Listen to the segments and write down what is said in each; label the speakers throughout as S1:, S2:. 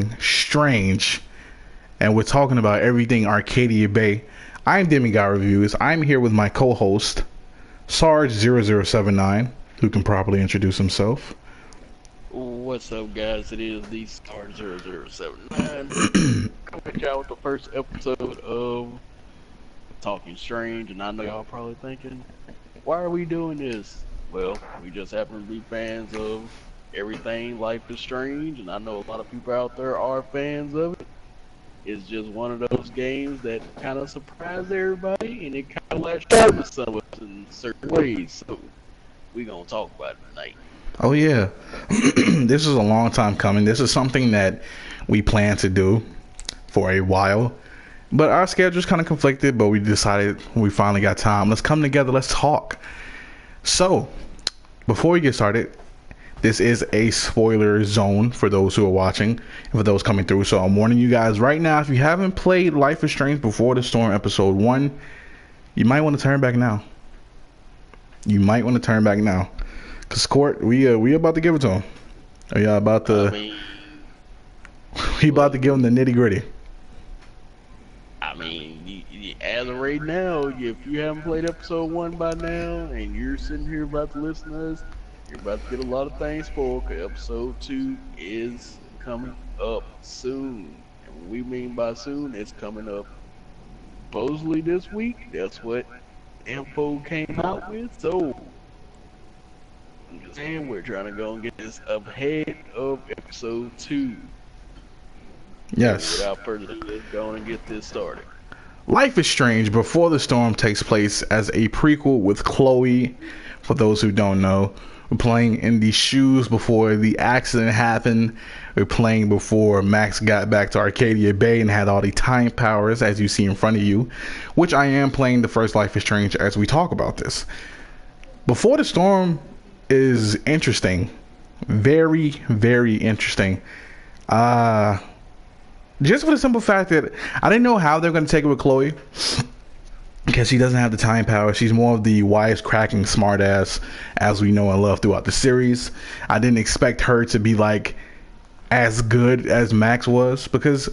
S1: talking strange, and we're talking about everything Arcadia Bay. I'm DemiGodReviews. I'm here with my co-host, Sarge0079, who can properly introduce himself.
S2: What's up, guys? It is the Star0079 coming out with the first episode of Talking Strange, and I know y'all probably thinking, why are we doing this? Well, we just happen to be fans of everything Life is Strange, and I know a lot of people out there are fans of it. It's just one of those games that kind of surprised everybody, and it kind of latched out to some of us in certain ways, so we gonna talk about it tonight.
S1: Oh yeah, this is a long time coming. This is something that we plan to do for a while, but our schedules kind of conflicted. But we decided we finally got time. Let's come together. Let's talk. So, before we get started, this is a spoiler zone for those who are watching and for those coming through. So I'm warning you guys right now. If you haven't played Life is Strange Before the Storm episode 1, you might want to turn back now. Cause Court, we about to give it to him. Are y'all about to? We about to give him the nitty gritty.
S2: I mean, as of right now, if you haven't played episode 1 by now, and you're sitting here about to listen to us, you're about to get a lot of things spoiled. Cause episode 2 is coming up soon, and what we mean by soon, it's coming up supposedly this week. That's what info came out with. So. And we're trying to go and get this ahead of episode 2.
S1: Yes.
S2: So without further ado, let's go and get this started.
S1: Life is Strange Before the Storm takes place as a prequel with Chloe. For those who don't know, we're playing in the shoes before the accident happened. We're playing before Max got back to Arcadia Bay and had all the time powers, as you see in front of you. Which I am playing the first Life is Strange as we talk about this. Before the Storm is interesting, very, very interesting. Just for the simple fact that I didn't know how they're going to take it with Chloe, because she doesn't have the time power. She's more of the wisecracking smartass, as we know and love throughout the series. I didn't expect her to be like as good as Max was, because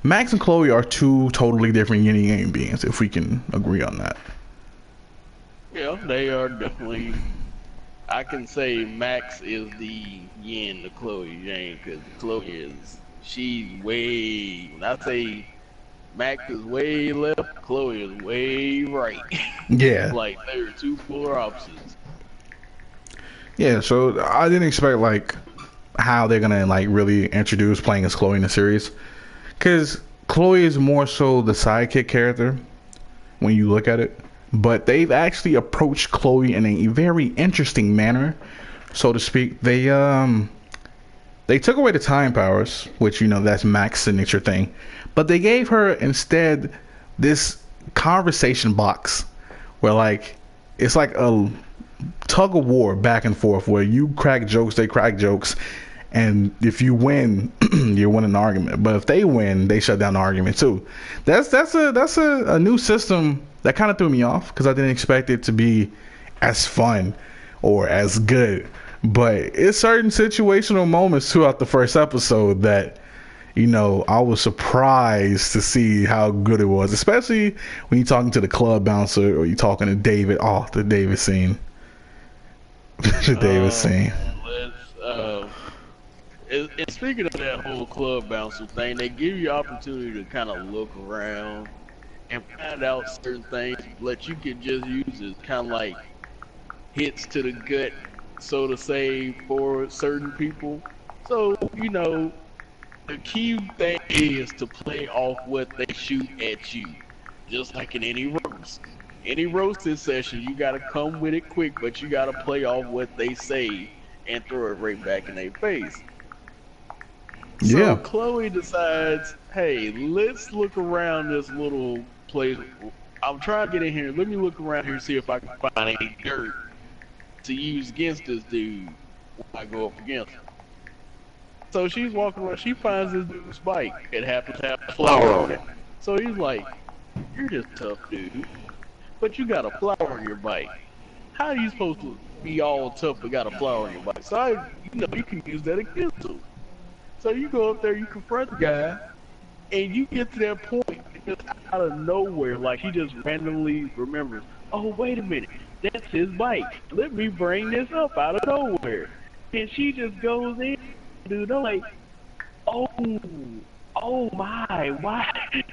S1: Max and Chloe are two totally different yin and yang beings, if we can agree on that.
S2: Yeah, they are definitely. I can say Max is the yin to Chloe yang, because Chloe she's way, when I say Max is way left, Chloe is way right.
S1: Yeah.
S2: Like, they're two polar opposites.
S1: Yeah, so I didn't expect, like, how they're gonna, like, really introduce playing as Chloe in the series. Because Chloe is more so the sidekick character, when you look at it. But they've actually approached Chloe in a very interesting manner, so to speak. They took away the time powers, which, you know, that's Max's signature thing. But they gave her instead this conversation box where, like, it's like a tug of war back and forth where you crack jokes, they crack jokes, and if you win, you win an argument. But if they win, they shut down the argument too. That's a new system that kind of threw me off, because I didn't expect it to be as fun or as good. But it's certain situational moments throughout the first episode that, you know, I was surprised to see how good it was, especially when you're talking to the club bouncer or you're talking to David. Oh, the David scene. The David scene.
S2: And speaking of that whole club bouncer thing, they give you opportunity to kind of look around and find out certain things that you can just use as kind of like hits to the gut, so to say, for certain people. So, you know, the key thing is to play off what they shoot at you, just like in any roast. Any roasted session, you gotta come with it quick, but you gotta play off what they say and throw it right back in their face.
S1: Yeah.
S2: So Chloe decides, hey, let's look around this little place. I'm trying to get in here. Let me look around here and see if I can find any dirt to use against this dude when I go up against him. So she's walking around. She finds this dude's bike. It happens to have a flower on it. So he's like, you're just a tough dude, but you got a flower on your bike. How are you supposed to be all tough but got a flower on your bike? So you know, you can use that against him. So you go up there, you confront the guy, and you get to that point just out of nowhere, like she just randomly remembers, oh wait a minute, that's his bike. Let me bring this up out of nowhere. And she just goes in, dude. I'm like, oh, oh my, why did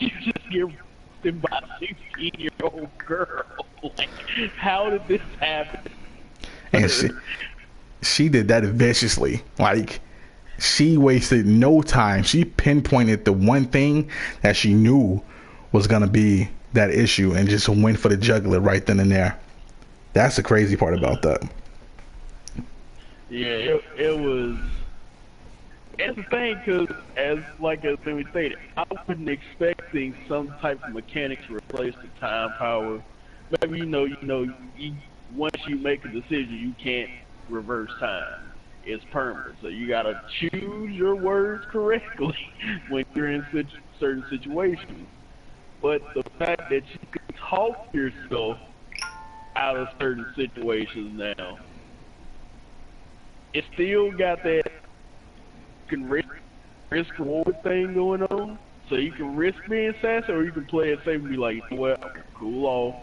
S2: you just get roasted by a 16-year-old girl? Like, how did this happen?
S1: And she did that viciously. Like, she wasted no time. She pinpointed the one thing that she knew was gonna be that issue and just went for the jugular right then and there. That's the crazy part about that.
S2: Yeah, it was. It's the thing, because as we stated, I wasn't expecting some type of mechanics to replace the time power. Maybe once you make a decision, you can't reverse time. It's permanent, so you gotta choose your words correctly when you're in certain situations. But the fact that you can talk yourself out of certain situations now, it still got that can risk reward thing going on. So you can risk being sassy, or you can play it safe and be like, you know what, cool off.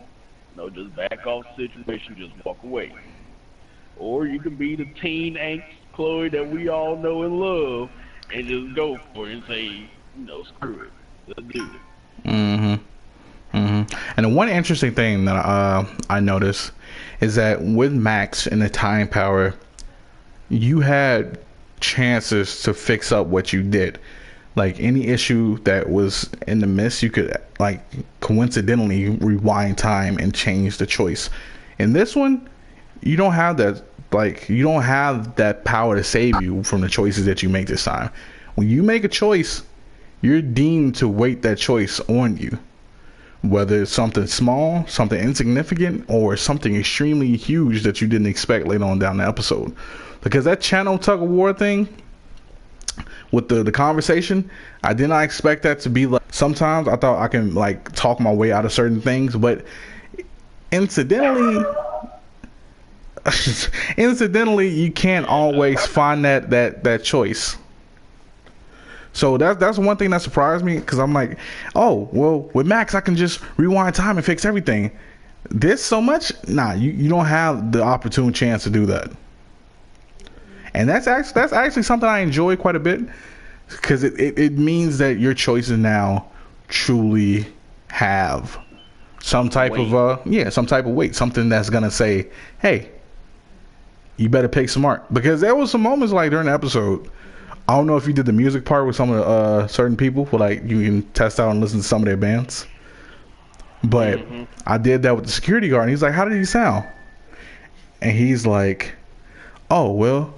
S2: No, just back off the situation, just walk away. Or you can be the teen angst Chloe that we all know and love, and just go for it and say, screw it, let's do it.
S1: And the one interesting thing that I noticed is that with Max and the time power, you had chances to fix up what you did. Like, any issue that was in the midst, you could like coincidentally rewind time and change the choice. In this one, you don't have that. Like, you don't have that power to save you from the choices that you make this time. When you make a choice, you're deemed to weight that choice on you, whether it's something small, something insignificant, or something extremely huge that you didn't expect later on down the episode. Because that channel tug of war thing with the conversation, I did not expect that to be like. Sometimes I thought I can like talk my way out of certain things, but incidentally you can't always find that choice. So that's one thing that surprised me, because I'm like, oh well, with Max I can just rewind time and fix everything. This so much, nah, you don't have the opportune chance to do that. And that's actually something I enjoy quite a bit, because it means that your choices now truly have some type of some type of weight, something that's gonna say, hey, you better pick smart. Because there was some moments like during the episode, I don't know if you did the music part with some of the certain people, where like you can test out and listen to some of their bands, but I did that with the security guard, and he's like, how did he sound? And he's like, oh well,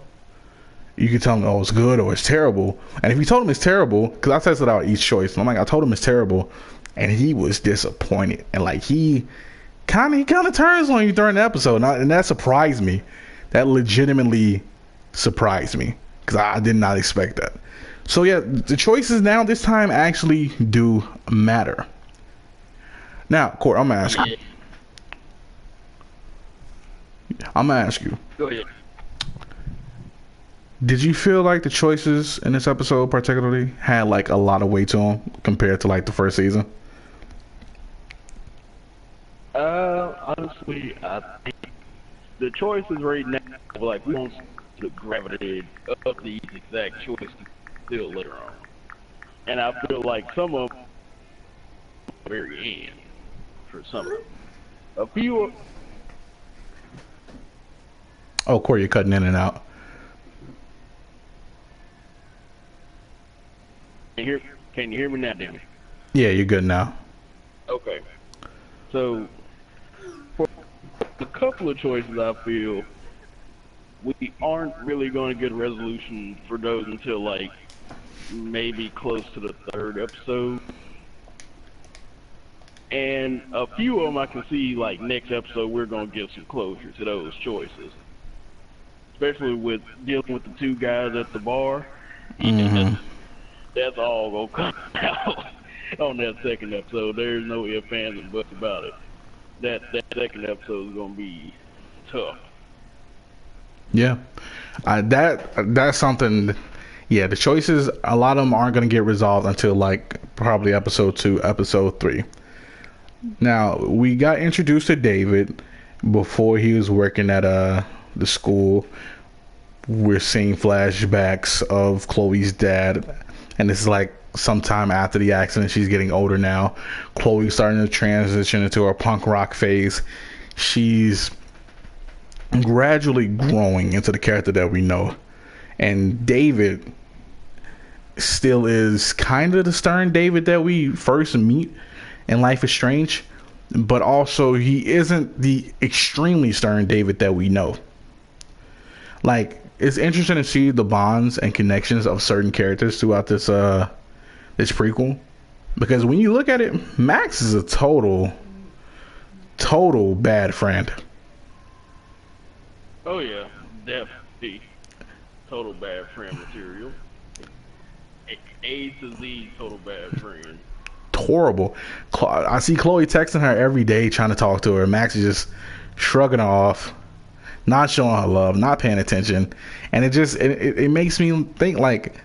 S1: you can tell him, oh, it's good or it's terrible. And if you told him it's terrible, because I tested out each choice, and I'm like, I told him it's terrible, and he was disappointed, and like he kind of turns on you during the episode, and that surprised me. That legitimately surprised me, because I did not expect that. So yeah, the choices now this time actually do matter. Now, Court, I'm gonna ask you.
S2: Go ahead.
S1: Did you feel like the choices in this episode particularly had like a lot of weight to them compared to like the first season?
S2: Honestly, I think the choices right now, like, we don't see the gravity of these exact choices still later on. And I feel like some of them at the very end for some of them. A few of...
S1: Oh, Corey, you're cutting in and out.
S2: Can you hear me now, Demi?
S1: Yeah, you're good now.
S2: Okay. So, for a couple of choices, I feel we aren't really going to get a resolution for those until like maybe close to the third episode. And a few of them I can see like next episode we're going to give some closure to those choices. Especially with dealing with the two guys at the bar. That's all going to come out on that second episode. There's no ifs, ands, and buts about it. That second episode is going to be tough.
S1: Yeah, that's something. Yeah, the choices, a lot of them aren't going to get resolved until like probably episode 2, episode 3. Now, we got introduced to David before he was working at the school. We're seeing flashbacks of Chloe's dad, and this is like sometime after the accident. She's getting older now. Chloe's starting to transition into her punk rock phase. She's gradually growing into the character that we know. And David still is kind of the stern David that we first meet in Life is Strange, but also he isn't the extremely stern David that we know. Like, it's interesting to see the bonds and connections of certain characters throughout this prequel, because when you look at it, Max is a total bad friend.
S2: Oh yeah, definitely total bad friend material. A to Z, total bad friend.
S1: Horrible. I see Chloe texting her every day trying to talk to her. Max is just shrugging her off, not showing her love, not paying attention, and it makes me think, like,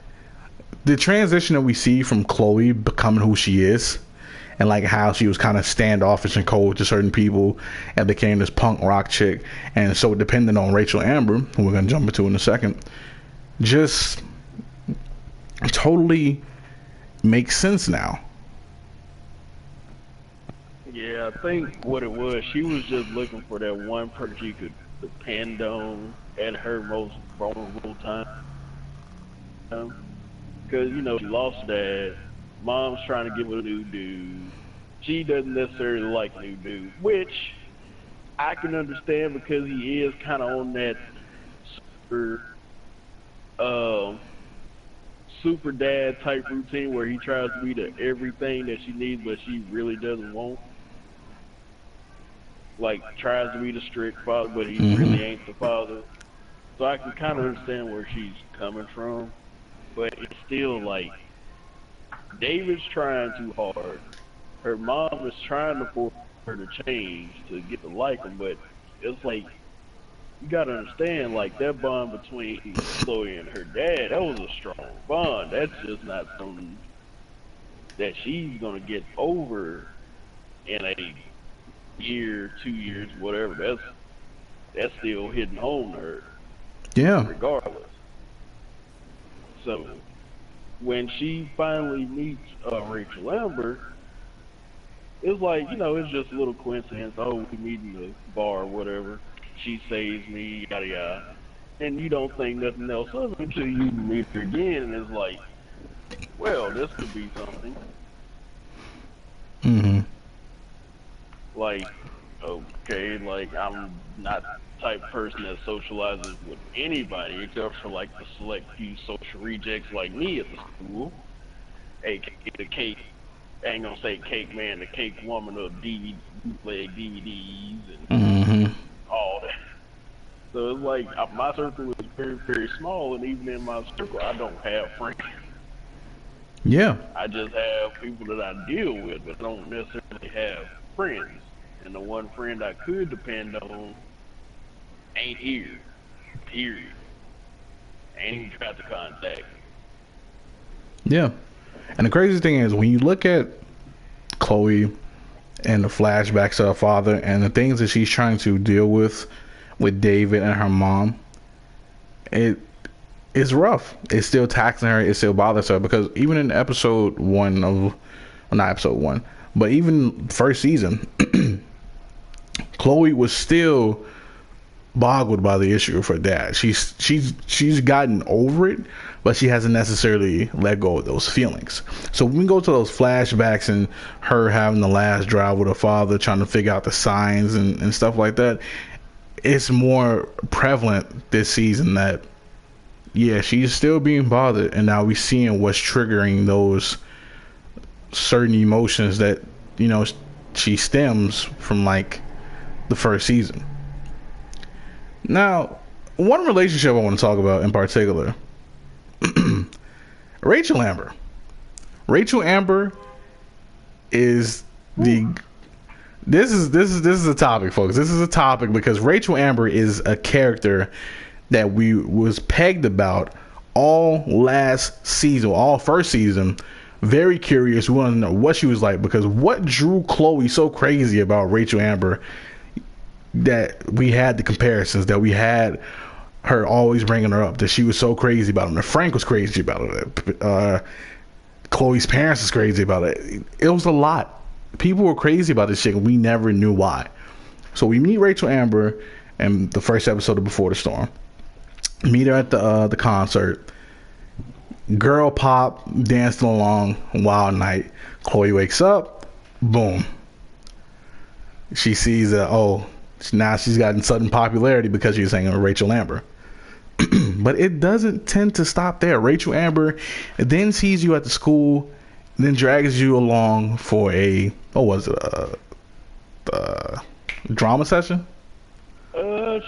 S1: the transition that we see from Chloe becoming who she is, and like how she was kind of standoffish and cold to certain people and became this punk rock chick, and so dependent on Rachel Amber, who we're gonna jump into in a second, just totally makes sense now.
S2: Yeah, I think what it was, she was just looking for that one person she could depend on at her most vulnerable time. Because, you know, she lost dad. Mom's trying to give her a new dude. She doesn't necessarily like new dude, which I can understand because he is kind of on that super dad type routine where he tries to be the everything that she needs, but she really doesn't want. Like, tries to be the strict father, but he really ain't the father. So I can kind of understand where she's coming from, but it's still like, David's trying too hard. Her mom is trying to force her to change to get to like him, but it's like, you gotta understand, like, that bond between Chloe and her dad, that was a strong bond. That's just not something that she's gonna get over in a year, 2 years, whatever. That's still hitting home to her.
S1: Yeah.
S2: Regardless. So when she finally meets Rachel Amber, it's like, you know, it's just a little coincidence. Oh, we meet in the bar or whatever. She saves me, yada yada. And you don't think nothing else of it until you meet her again, and it's like, well, this could be something. Like, okay, like, I'm not the type of person that socializes with anybody except for like the select few social rejects like me at the school. AKA the cake, I ain't gonna say cake man, the cake woman of bootleg DVDs and all that. So it's like, my circle is very, very small, and even in my circle, I don't have friends.
S1: Yeah.
S2: I just have people that I deal with, but I don't necessarily have friends. And the one friend I could depend on ain't here. Period. Ain't even tried to contact me.
S1: Yeah. And the crazy thing is, when you look at Chloe and the flashbacks of her father and the things that she's trying to deal with David and her mom, it's rough. It's still taxing her. It still bothers her, because even in episode 1 of, well, not episode 1, but even first season, Chloe was still boggled by the issue of her dad. She's gotten over it, but she hasn't necessarily let go of those feelings. So when we go to those flashbacks and her having the last drive with her father, trying to figure out the signs and stuff like that, it's more prevalent this season that, yeah, she's still being bothered, and now we're seeing what's triggering those certain emotions that, you know, she stems from, like, the first season. Now, one relationship I want to talk about in particular, Rachel Amber. Rachel Amber is the this is a topic, folks. This is a topic because Rachel Amber is a character that we was pegged about all last season, all first season, very curious. We want to know what she was like, because what drew Chloe so crazy about Rachel Amber, that we had the comparisons, that we had her always bringing her up, that she was so crazy about it. And Frank was crazy about it. Chloe's parents was crazy about it. It was a lot. People were crazy about this shit, and we never knew why. So we meet Rachel Amber in the first episode of Before the Storm. Meet her at the concert. Girl pop, dancing along, wild night. Chloe wakes up, boom. She sees now she's gotten sudden popularity because she's hanging with Rachel Amber. But it doesn't tend to stop there. Rachel Amber then sees you at the school, then drags you along for a drama session.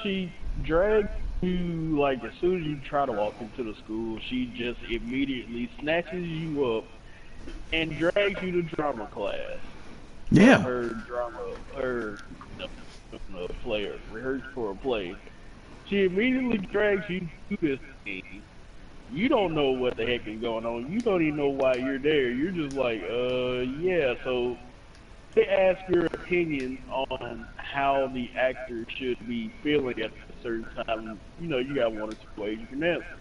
S2: She drags you, like, as soon as you try to walk into the school, she just immediately snatches you up and drags you to drama class.
S1: Yeah.
S2: Her player rehearsed for a play. She immediately drags you to this thing. You don't know what the heck is going on. You don't even know why you're there. You're just like, yeah. So they ask your opinion on how the actor should be feeling at a certain time. You know, you got one or two ways you can answer.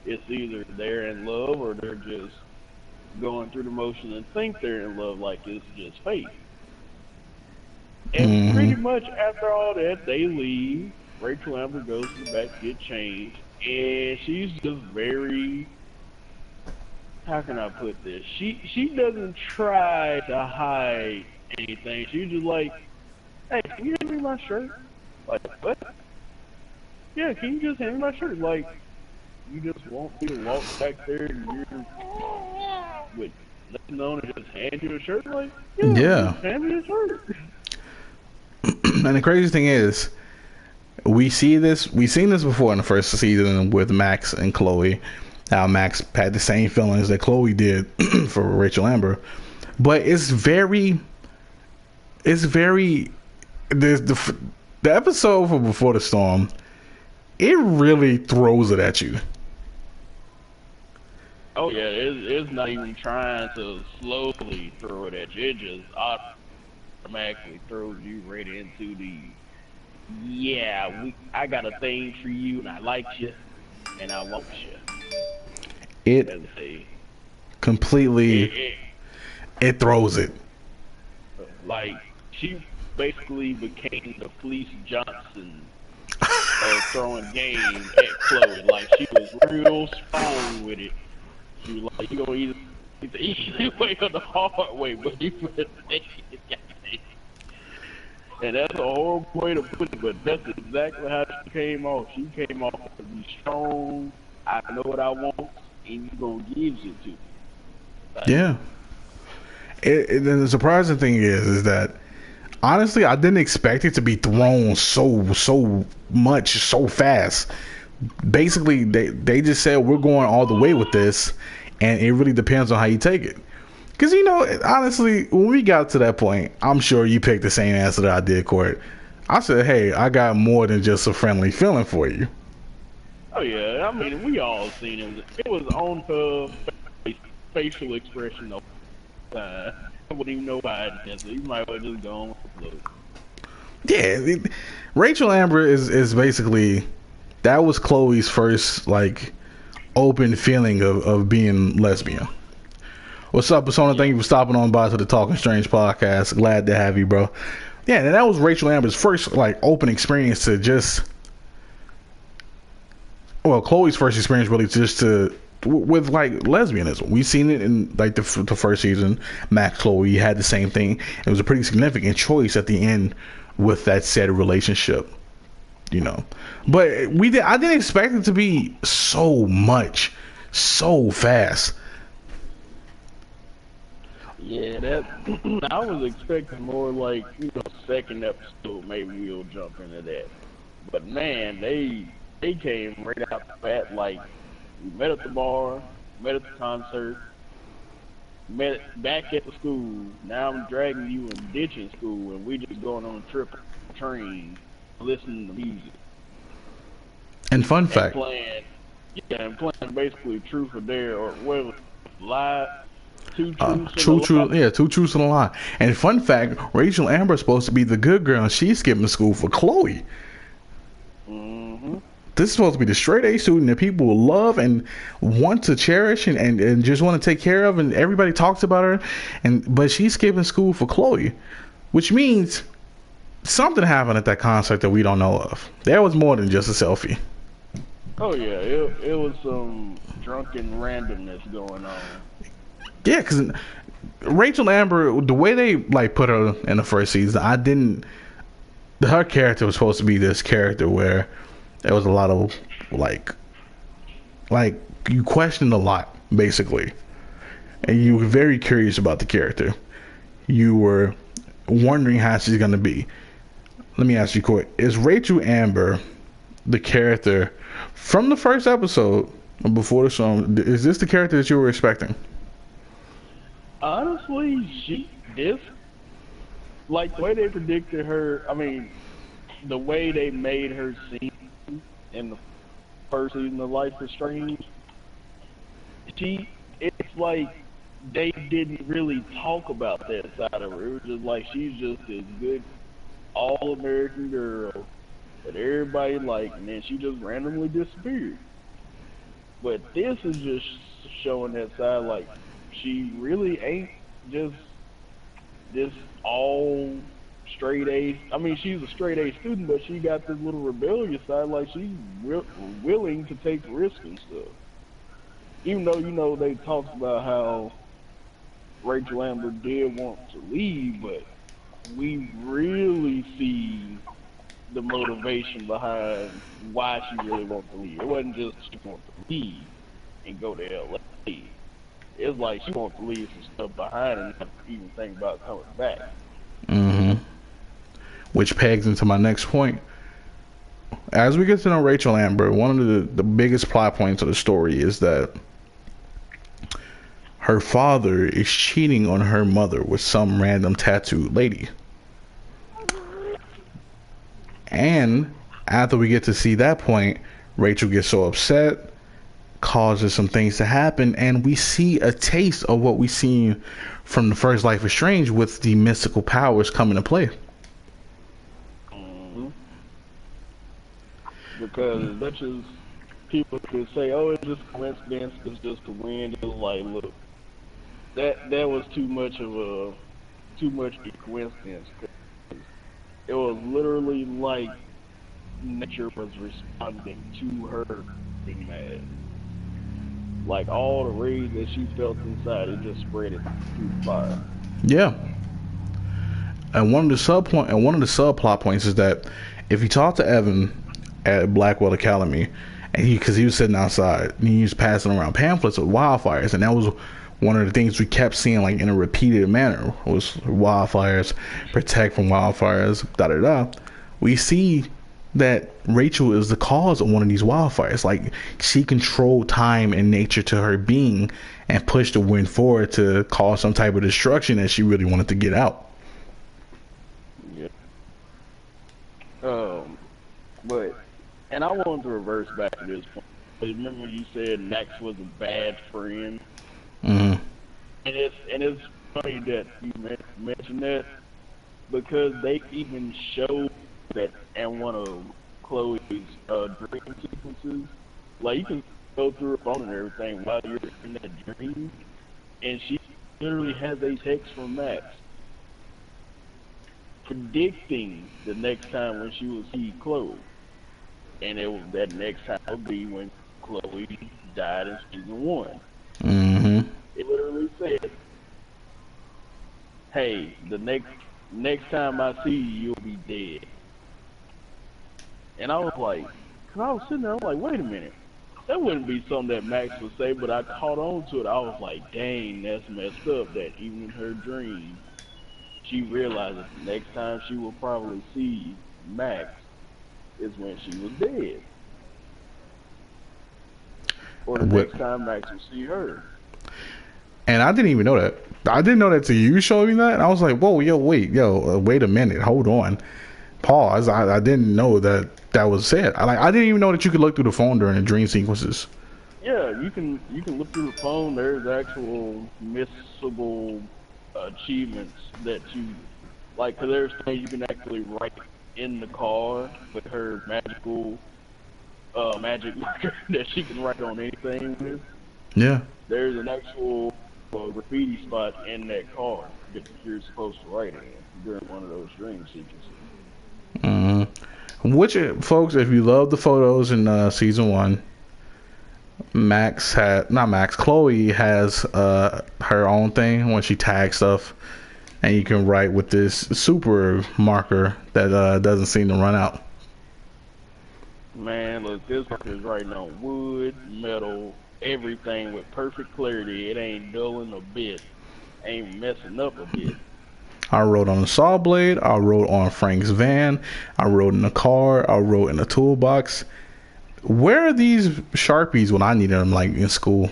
S2: It's either they're in love or they're just going through the motion and think they're in love, like it's just fate. And pretty much after all that, they leave. Rachel Amber goes to the back to get changed, and she's just very, how can I put this? She doesn't try to hide anything. She's just like, hey, can you hand me my shirt? Like, what? Yeah, can you just hand me my shirt? Like, you just want me to walk back there and you're with nothing on and just hand you a shirt? Like, yeah. Just hand me a shirt.
S1: And the crazy thing is, we've seen this before in the first season with Max and Chloe, how Max had the same feelings that Chloe did for Rachel Amber. But the episode for Before the Storm, it really throws it at you.
S2: Oh yeah, it's not even trying to slowly throw it at you. It just automatically throws you right into the, I got a thing for you, and I like you, and I want you.
S1: It completely, it throws it.
S2: Like, she basically became the Fleece Johnson of throwing game at Chloe. Like, she was real strong with it. She was like, you gonna either the easy way or the hard way, but you put it. And that's a horrible way to put it, but that's exactly how she came off. She came off to be strong. I know what I want, and you gonna give it to me. Like,
S1: yeah. And the surprising thing is that, honestly, I didn't expect it to be thrown so much so fast. Basically, they just said we're going all the way with this, and it really depends on how you take it. Because, you know, honestly, when we got to that point, I'm sure you picked the same answer that I did, Court. I said, hey, I got more than just a friendly feeling for you.
S2: Oh, yeah. I mean, we all seen it. It was on her facial expression the whole time. I wouldn't even know why it did, so you might well just go on with the flow.
S1: Yeah, Rachel Amber is basically, that was Chloe's first, like, open feeling of being lesbian. What's up, Persona? Thank you for stopping on by to the Talking Strange podcast. Glad to have you, bro. Yeah, and that was Rachel Amber's first, like, open experience to just, well, Chloe's first experience really just with, like, lesbianism. We've seen it in, like, the first season. Max, Chloe had the same thing. It was a pretty significant choice at the end with that said relationship, you know. But I didn't expect it to be so much, so fast.
S2: Yeah, I was expecting more like, you know, second episode, maybe we'll jump into that. But man, they came right out the bat. Like, we met at the bar, met at the concert, met back at the school. Now I'm dragging you and ditching school, and we just going on a trip train, listening to music.
S1: And fun fact,
S2: Yeah, and playing basically truth or dare, or what, lie, two truths and a lie.
S1: Yeah, two truths and a lie. And fun fact, Rachel Amber is supposed to be the good girl, and she's skipping school for Chloe.
S2: Mm-hmm.
S1: This is supposed to be the straight A student that people will love and want to cherish and just want to take care of, and everybody talks about her. But she's skipping school for Chloe, which means something happened at that concert that we don't know of. There was more than just a selfie.
S2: Oh yeah, it was some drunken randomness going on.
S1: Yeah, because Rachel Amber, the way they like put her in the first season, I didn't. Her character was supposed to be this character where there was a lot of like you questioned a lot basically, and you were very curious about the character. You were wondering how she's gonna be. Let me ask you quick: is Rachel Amber the character from the first episode before the song? Is this the character that you were expecting?
S2: Honestly, this, like the way they predicted her. I mean, the way they made her seem in the first season of Life is Strange. It's like they didn't really talk about that side of her. It was just like she's just this good all-American girl that everybody liked, and then she just randomly disappeared. But this is just showing that side, like she really ain't just this all straight A. I mean, she's a straight A student, but she got this little rebellious side, like she's willing to take risks and stuff. Even though, you know, they talked about how Rachel Amber did want to leave, but we really see the motivation behind why she really wanted to leave. It wasn't just she wanted to leave and go to LA. It's like she wanted to leave some stuff behind and not even think about coming back.
S1: Mm-hmm. Which pegs into my next point. As we get to know Rachel Amber, one of the biggest plot points of the story is that her father is cheating on her mother with some random tattooed lady. And after we get to see that point, Rachel gets so upset, causes some things to happen, and we see a taste of what we seen from the first Life is Strange with the mystical powers coming to play.
S2: Mm-hmm. Because as much as people could say, "Oh, it's just coincidence, it's just a wind," it was like, look, that was too much of a coincidence. It was literally like nature was responding to her being mad. Like all the rage that she felt inside, it just spread it through the fire.
S1: Yeah. And one of the subplot points is that if you talk to Evan at Blackwell Academy, and because he was sitting outside and he was passing around pamphlets with wildfires, and that was one of the things we kept seeing like in a repeated manner was wildfires, protect from wildfires, da da da. We see that Rachel is the cause of one of these wildfires. Like she controlled time and nature to her being and pushed the wind forward to cause some type of destruction that she really wanted to get out.
S2: Yeah. But and I wanted to reverse back to this point. Remember you said Max was a bad friend.
S1: Mm-hmm.
S2: And it's funny that you mentioned that because they even showed that in one of Chloe's dream sequences. Like you can go through her phone and everything while you're in that dream, and she literally has a text from Max predicting the next time when she will see Chloe, and that next time would be when Chloe died in season 1.
S1: Mm-hmm.
S2: It literally said, "Hey, the next time I see you, you'll be dead." And I was like, cause I was sitting there, I'm like, wait a minute, that wouldn't be something that Max would say, but I caught on to it. I was like, dang, that's messed up. That even in her dream, she realizes the next time she will probably see Max is when she was dead, or the next time Max will see her.
S1: And I didn't even know that. I didn't know that till you showed me that. And I was like, whoa, wait a minute, hold on, pause. I didn't know that was said. I didn't even know that you could look through the phone during the dream sequences.
S2: Yeah, you can look through the phone. There's actual missable achievements that you like. 'Cause there's things you can actually write in the car with her magic marker that she can write on anything with.
S1: Yeah.
S2: There's an actual graffiti spot in that car that you're supposed to write in during one of those dream sequences.
S1: hmm Which, folks, if you love the photos in season one, Chloe has her own thing when she tags stuff, and you can write with this super marker that doesn't seem to run out.
S2: Man, look, this is writing on wood, metal, everything with perfect clarity. It ain't dulling a bit, ain't messing up a bit.
S1: I wrote on a saw blade, I wrote on Frank's van, I wrote in the car, I wrote in the toolbox. Where are these Sharpies when I needed them, like in school?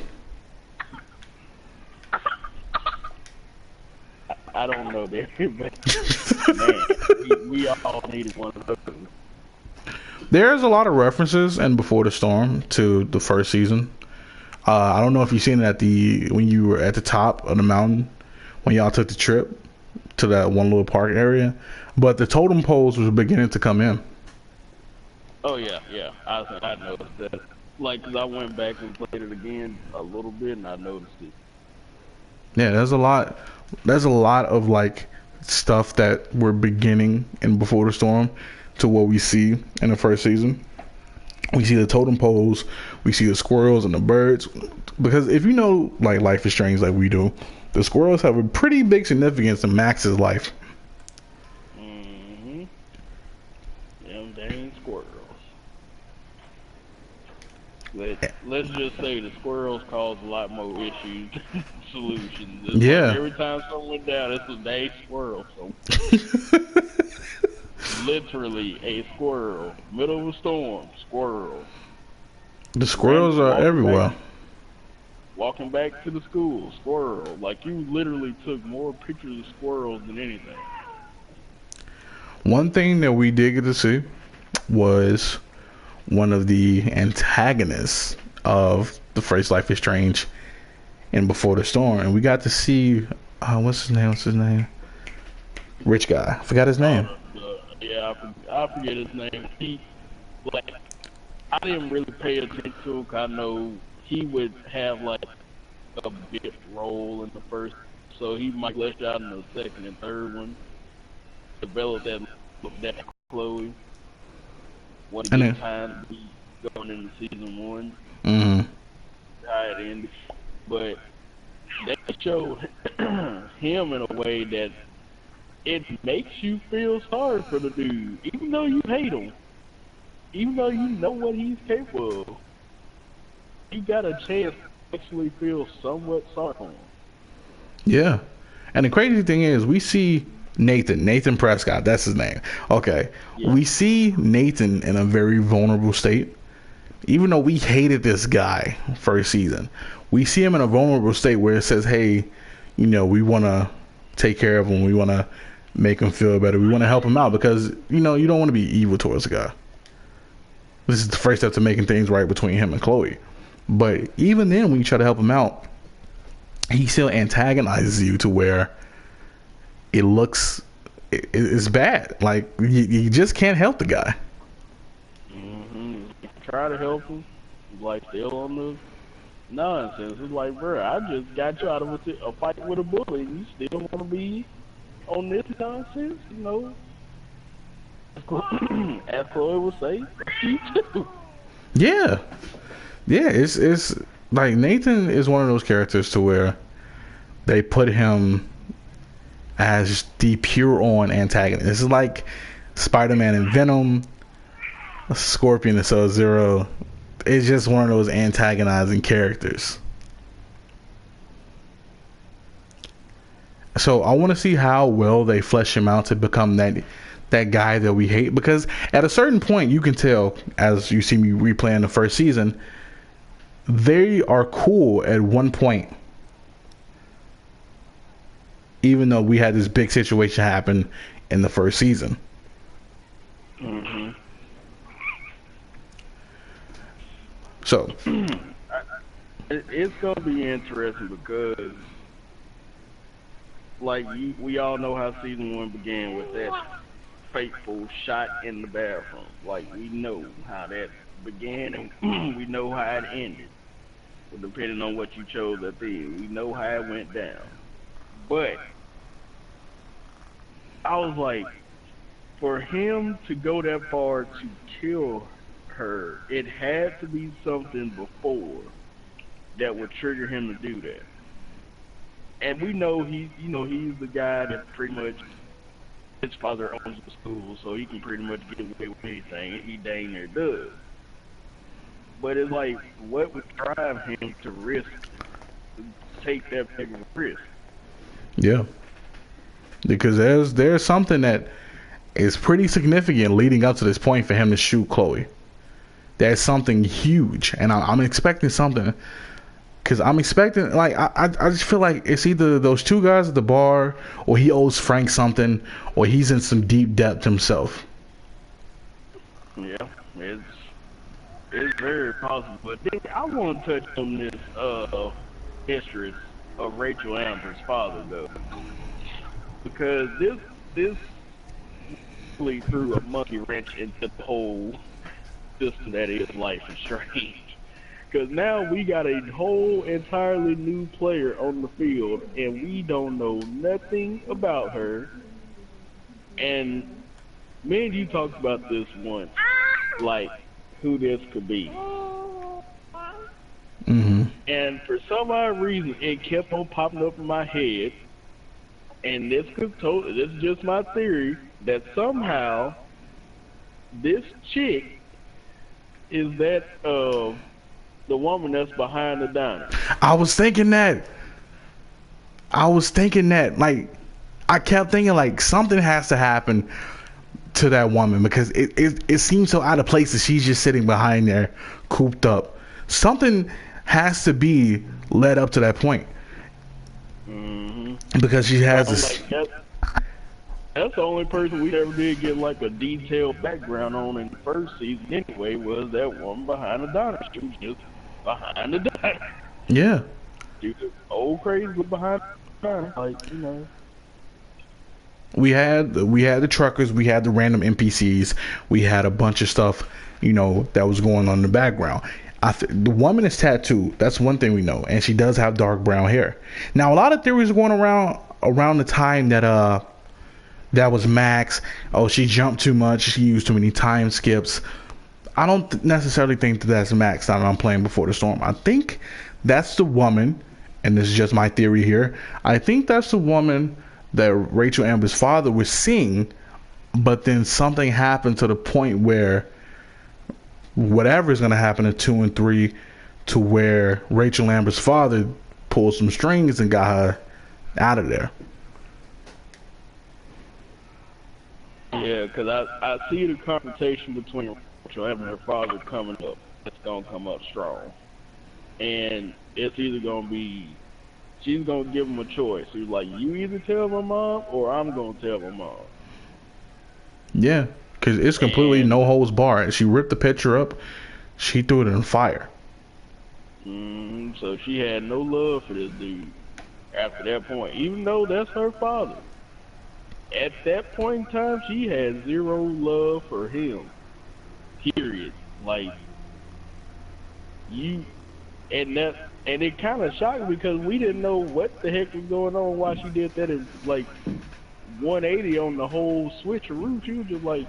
S2: I don't know that, but man, we all needed one of those.
S1: There's a lot of references in Before the Storm to the first season. I don't know if you've seen it when you were at the top of the mountain when y'all took the trip to that one little park area, but the totem poles was beginning to come in.
S2: Oh yeah, yeah. I noticed that. Like, 'cause I went back and played it again a little bit, and I noticed it.
S1: Yeah, there's a lot. There's a lot of like stuff that we're beginning in Before the Storm to what we see in the first season. We see the totem poles, we see the squirrels and the birds. Because if you know like Life is Strange like we do, the squirrels have a pretty big significance in Max's life.
S2: Mm-hmm. Them dang squirrels. Let's just say the squirrels cause a lot more issues than solutions. It's
S1: Yeah.
S2: like every time something went down, it's a dang squirrel. So literally a squirrel. Middle of a storm, squirrel.
S1: The squirrels are everywhere.
S2: Walking back to the school, squirrel. Like, you literally took more pictures of squirrels than anything.
S1: One thing that we did get to see was one of the antagonists of the first Life is Strange in Before the Storm, and we got to see what's his name? Rich guy. I forgot his name.
S2: Yeah, I forget his name. Like, I didn't really pay attention to him 'cause I know he would have like a bit role in the first, so he might flesh out in the second and third one. Develop that Chloe. What a good time to be going into season one.
S1: Mm-hmm.
S2: How it ended, but they showed him in a way that it makes you feel sorry for the dude, even though you hate him, even though you know what he's capable of. You got a chance to actually feel somewhat sorry for him.
S1: Yeah, and the crazy thing is, we see Nathan Prescott. That's his name. Okay, yeah. We see Nathan in a very vulnerable state. Even though we hated this guy first season, we see him in a vulnerable state where it says, "Hey, you know, we want to take care of him. We want to make him feel better. We want to help him out because you know you don't want to be evil towards the guy." This is the first step to making things right between him and Chloe. But even then, when you try to help him out, he still antagonizes you to where it's bad. Like you just can't help the guy.
S2: Mm-hmm. Try to help him, like still on the nonsense. It's like, bro, I just got you out of a fight with a bully. You still want to be on this nonsense? You know, as Chloe would say, you too.
S1: Yeah. It's like Nathan is one of those characters to where they put him as the pure on antagonist. This is like Spider-Man and Venom, Scorpion and Sub-Zero. It's just one of those antagonizing characters. So I want to see how well they flesh him out to become that guy that we hate, because at a certain point you can tell, as you see me replaying the first season, they are cool at one point, even though we had this big situation happen in the first season.
S2: Mm-hmm.
S1: So
S2: It's gonna be interesting because, like, we all know how season one began with that fateful shot in the bathroom. Like, we know how that began, and we know how it ended. Depending on what you chose at the end, we know how it went down. But I was like, for him to go that far to kill her, it had to be something before that would trigger him to do that. And we know he's the guy that pretty much his father owns the school, so he can pretty much get away with anything, and he dang near does. But it's like, what would drive him to take that big of a risk?
S1: Yeah, because there's something that is pretty significant leading up to this point for him to shoot Chloe. There's something huge, and I'm expecting something. Because I'm expecting, like, I just feel like it's either those two guys at the bar, or he owes Frank something, or he's in some deep depth himself.
S2: Yeah, it's very possible. But then I want to touch on this history of Rachel Amber's father, though, because this really threw a monkey wrench into the whole system that is Life is Strange. Because now we got a whole entirely new player on the field, and we don't know nothing about her. And me and you talked about this once, like who this could be.
S1: Mm-hmm.
S2: And for some odd reason, it kept on popping up in my head. And this is just my theory, that somehow this chick is that the woman that's behind the diner.
S1: I was thinking that. Like, I kept thinking, like, something has to happen to that woman, because it seems so out of place that she's just sitting behind there, cooped up. Something has to be led up to that point.
S2: Mm-hmm.
S1: Because she has this.
S2: Like, that's the only person we ever did get like a detailed background on in the first season anyway, was that woman behind the diner. She was just behind the diner.
S1: Yeah.
S2: She was old crazy behind the diner. Like, you know.
S1: We had the truckers, we had the random NPCs, we had a bunch of stuff, that was going on in the background. The woman is tattooed. That's one thing we know, and she does have dark brown hair. Now, a lot of theories are going around the time that that was Max. Oh, she jumped too much. She used too many time skips. I don't necessarily think that's Max that I'm playing Before the Storm. I think that's the woman, and this is just my theory here. I think that's the woman that Rachel Amber's father was seeing, but then something happened to the point where whatever is going to happen in 2 and 3, to where Rachel Amber's father pulled some strings and got her out of there.
S2: Yeah, because I see the confrontation between Rachel Amber and her father coming up. It's going to come up strong. And it's either going to be, she's going to give him a choice. She's like, you either tell my mom or I'm going to tell my mom.
S1: Yeah, because it's completely no holds barred. She ripped the picture up. She threw it in fire.
S2: So she had no love for this dude after that point, even though that's her father. At that point in time, she had zero love for him. Period. Like, and it kind of shocked me because we didn't know what the heck was going on while she did that. It like 180 on the whole switcheroo. She was just like,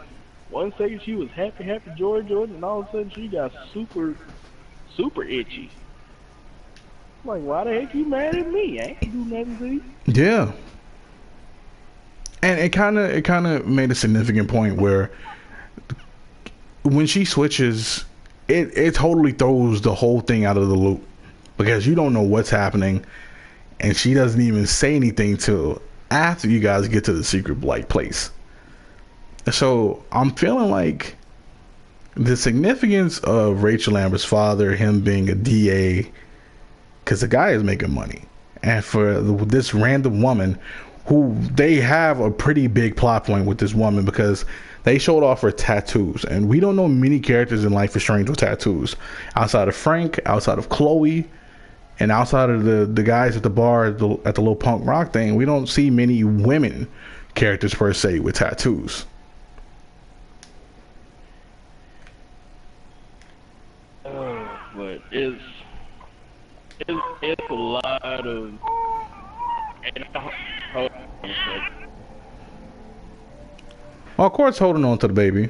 S2: one second she was happy Jordan, and all of a sudden she got super itchy. I'm like, why the heck you mad at me? I ain't do nothing to you.
S1: Yeah. And it kind of made a significant point where when she switches, it totally throws the whole thing out of the loop, because you don't know what's happening, and she doesn't even say anything till after you guys get to the secret place. So I'm feeling like the significance of Rachel Amber's father, him being a DA, because the guy is making money, and for this random woman, who they have a pretty big plot point with this woman, because they showed off her tattoos, and we don't know many characters in Life is Strange with tattoos outside of Frank, outside of Chloe. And outside of the guys at the bar at the little punk rock thing, we don't see many women characters per se with tattoos.
S2: But it's a lot of. And hold on a second.
S1: Well, of course, holding on to the baby.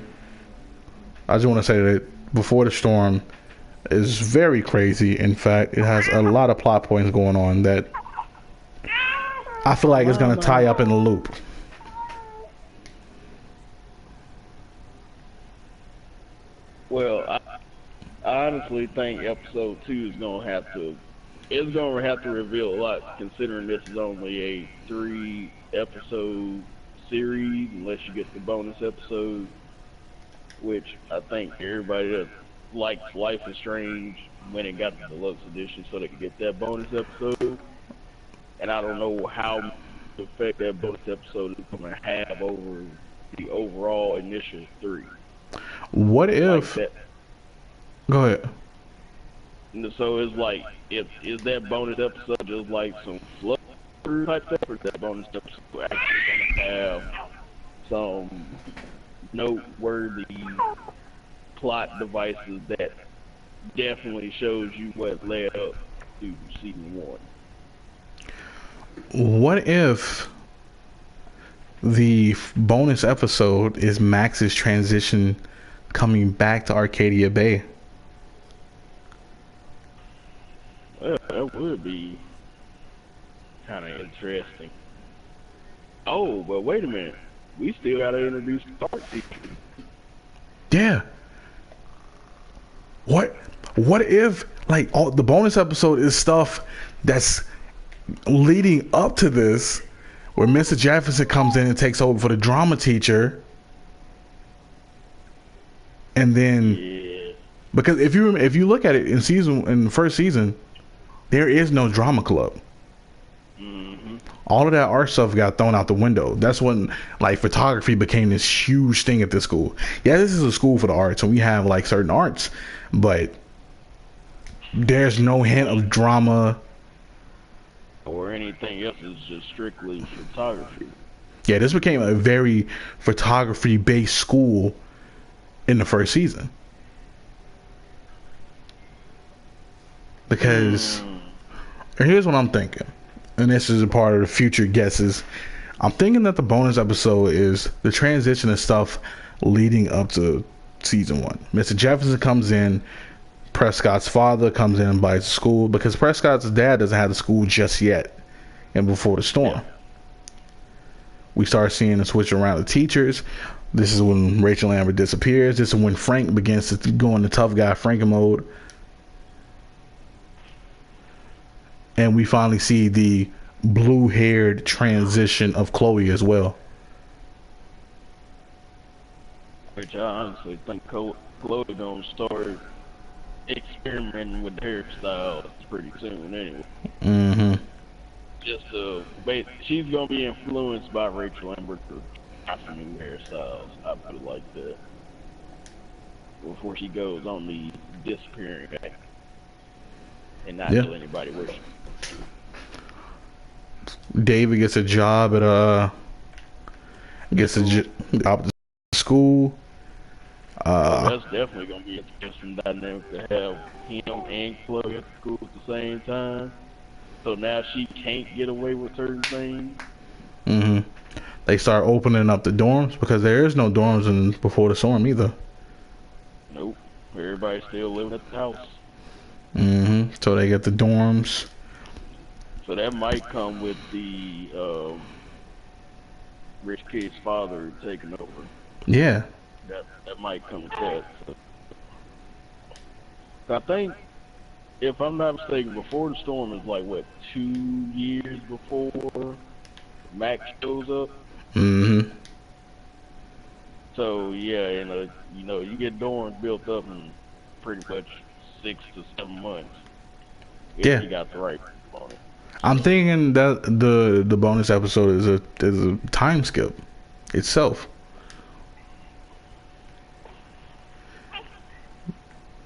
S1: I just want to say that Before the Storm is very crazy. In fact, it has a lot of plot points going on that I feel like it's going to tie up in a loop.
S2: Well, I honestly think episode 2 is gonna have to. It's gonna have to reveal a lot, considering this is only a 3-episode series, unless you get the bonus episode, which I think everybody that likes Life is Strange when it got the deluxe edition, so they could get that bonus episode. And I don't know how much effect that bonus episode is gonna have over the overall initial 3.
S1: What if?
S2: Like
S1: Go ahead.
S2: so it's like, is that bonus episode just like some fluff type stuff, or is that bonus episode actually gonna have some noteworthy plot devices that definitely shows you what led up to season 1?
S1: What if the bonus episode is Max's transition coming back to Arcadia Bay?
S2: Well, that would be kind of interesting. Oh, but wait a minute. We still gotta introduce the art teacher.
S1: Yeah. What if like all the bonus episode is stuff that's leading up to this, where Mr. Jefferson comes in and takes over for the drama teacher, and then because if you look at it in the first season, there is no drama club. All of that art stuff got thrown out the window. That's when like photography became this huge thing at this school. Yeah, this is a school for the arts, and we have like certain arts, but there's no hint of drama
S2: or anything else. Is just strictly photography.
S1: Yeah, this became a very photography based school in the first season. Because here's what I'm thinking, and this is a part of the future guesses. I'm thinking that the bonus episode is the transition of stuff leading up to season 1. Mr. Jefferson comes in, Prescott's father comes in and buys the school, because Prescott's dad doesn't have the school just yet. And Before the Storm, we start seeing a switch around the teachers. This is when Rachel Amber disappears. This is when Frank begins to go into tough guy Frank mode. And we finally see the blue-haired transition of Chloe as well.
S2: Which I honestly think Chloe gonna start experimenting with hairstyles pretty soon anyway. She's gonna be influenced by Rachel Amber to try some new hairstyles. I put it like that. Before she goes on the disappearing act and not tell anybody where she.
S1: David gets a job at job at school.
S2: That's definitely gonna be an interesting dynamic to have him and Chloe at the school at the same time. So now she can't get away with certain things.
S1: They start opening up the dorms, because there is no dorms in Before the Storm either.
S2: Nope. Everybody's still living at the house.
S1: So they get the dorms.
S2: So that might come with the rich kid's father taking over.
S1: Yeah.
S2: That might come with that. So I think, if I'm not mistaken, Before the Storm is like, what, 2 years before Max shows up? So yeah, and you get dorms built up in pretty much 6 to 7 months. If you got the right people on it.
S1: I'm thinking that the bonus episode is a time skip itself.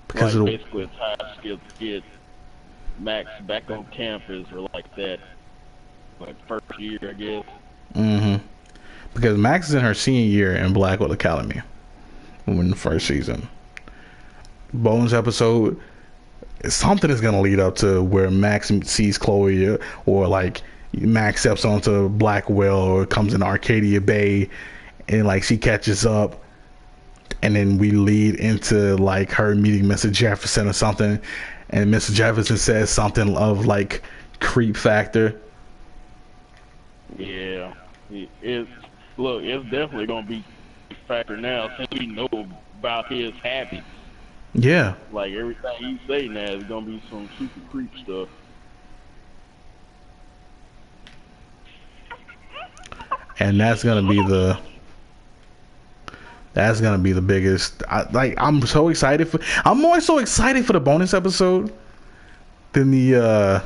S2: Because like basically a time skip to get Max back on campus or like that, like first year, I guess.
S1: Mm-hmm. Because Max is in her senior year in Blackwood Academy in the first season. Bonus episode, something is gonna lead up to where Max sees Chloe, or like Max steps onto Blackwell or comes in Arcadia Bay, and like she catches up, and then we lead into like her meeting Mr. Jefferson or something, and Mr. Jefferson says something of like creep factor.
S2: Yeah, it's look, it's definitely gonna be a factor now since we know about his habits.
S1: Yeah,
S2: Like everything he say now is gonna be some super creep stuff.
S1: and that's gonna be the biggest. I'm so excited for. I'm more so excited for the bonus episode than the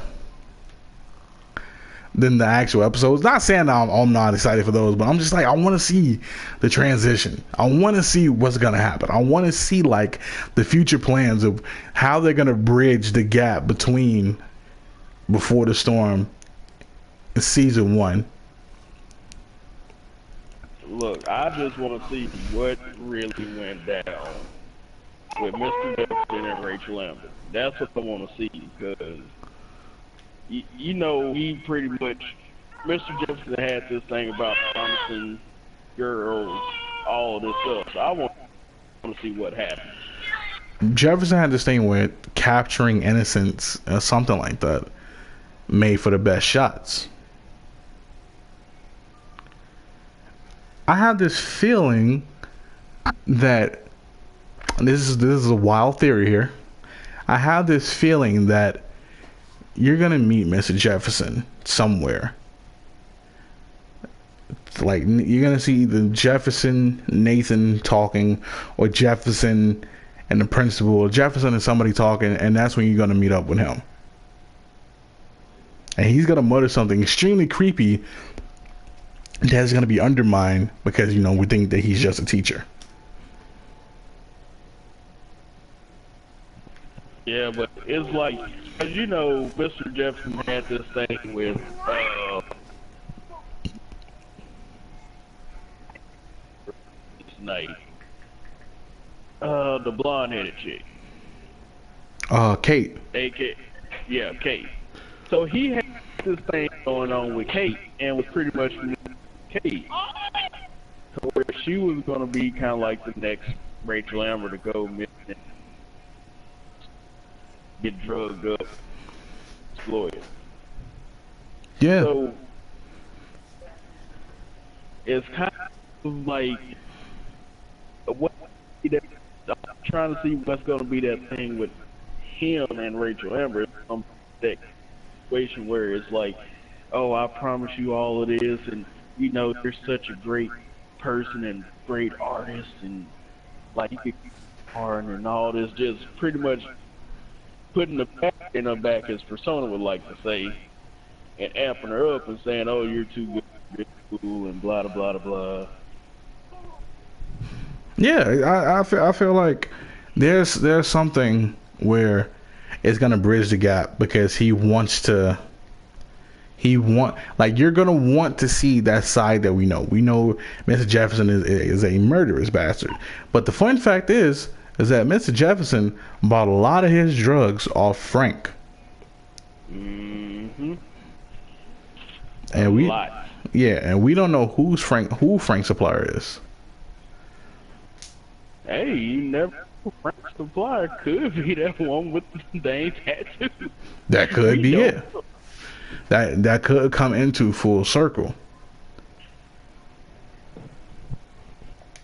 S1: actual episodes. Not saying I'm not excited for those, but I'm just like, I want to see the transition. I want to see what's gonna happen. I want to see like the future plans of how they're gonna bridge the gap between Before the Storm and season 1.
S2: Look, I just want to see what really went down with Mr. Jefferson and Rachel Amber. That's what I want to see because you know he pretty much Mr. Jefferson had this thing about promising girls all this stuff. So I want to see what happens.
S1: Jefferson had this thing with capturing innocence or something like that, made for the best shots. I have this feeling that this is a wild theory here. I have this feeling that you're gonna meet Mr. Jefferson somewhere. Like you're gonna see either Jefferson, Nathan talking, or Jefferson and the principal, or Jefferson and somebody talking, and that's when you're gonna meet up with him. And he's gonna mutter something extremely creepy that's gonna be undermined because we think that he's just a teacher.
S2: Yeah, but it's like, as you know, Mr. Jefferson had this thing with night, the blonde-headed chick.
S1: Kate.
S2: Yeah, Kate. So he had this thing going on with Kate, and was pretty much Kate, to where she was gonna be kind of like the next Rachel Amber to go get drugged up, exploited.
S1: Yeah.
S2: So it's kind of like what I'm trying to see what's going to be that thing with him and Rachel Amber. That situation where it's like, oh, I promise you all of this, and you're such a great person and great artist, and like you could and all this, just pretty much putting the back in her back, as Persona would like to say, and amping her up and saying, oh, you're too good, you're cool, and blah, blah, blah, blah.
S1: Yeah, I feel like there's something where it's gonna bridge the gap because you're gonna want to see that side that we know. We know Mr. Jefferson is a murderous bastard, but the fun fact is that Mr. Jefferson bought a lot of his drugs off Frank.
S2: Mm-hmm.
S1: And we don't know who Frank's supplier is.
S2: Hey, you never. Frank's supplier could be that one with the dang tattoo.
S1: That could be it. That could come into full circle.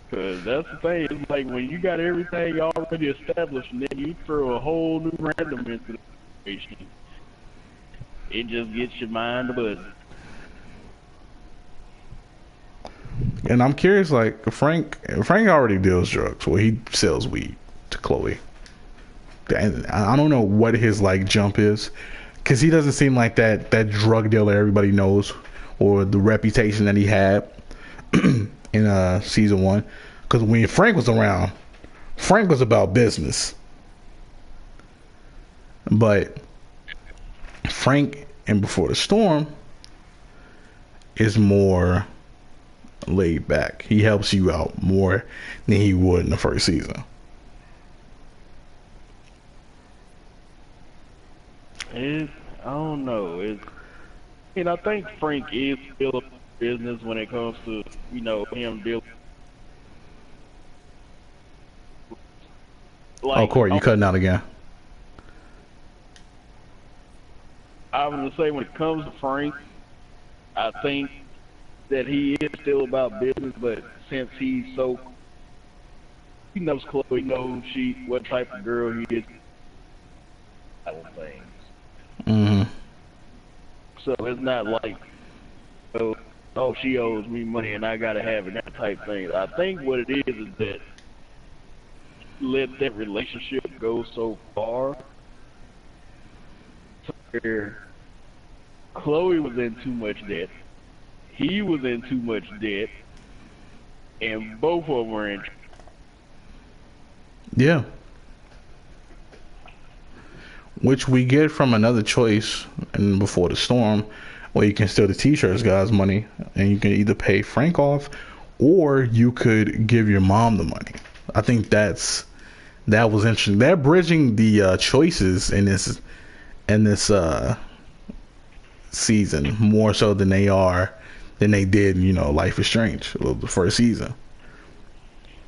S2: Cause that's the thing. It's like when you got everything already established, and then you throw a whole new random into the situation, it just gets your mind buzzing.
S1: And I'm curious, like Frank already deals drugs. Well, he sells weed to Chloe. And I don't know what his like jump is, because he doesn't seem like that drug dealer everybody knows, or the reputation that he had in season 1. Because when Frank was around, Frank was about business. But Frank in Before the Storm is more laid back. He helps you out more than he would in the first season.
S2: I don't know. I think Frank is still a business when it comes to, him dealing.
S1: Oh, Corey, you cutting out again.
S2: I was gonna say, when it comes to Frank, I think that he is still about business, but since he knows Chloe, he knows what type of girl he is, I don't think.
S1: Mm-hmm.
S2: So it's not like, oh, she owes me money and I gotta have it, that type thing. I think what it is that let that relationship go so far to where Chloe was in too much debt, he was in too much debt, and both of them were in.
S1: Yeah. Which we get from another choice in Before the Storm, where you can steal the t-shirts guy's money, and you can either pay Frank off, or you could give your mom the money. I think that was interesting. They're bridging the choices in this season more so than they did, Life is Strange, the first season.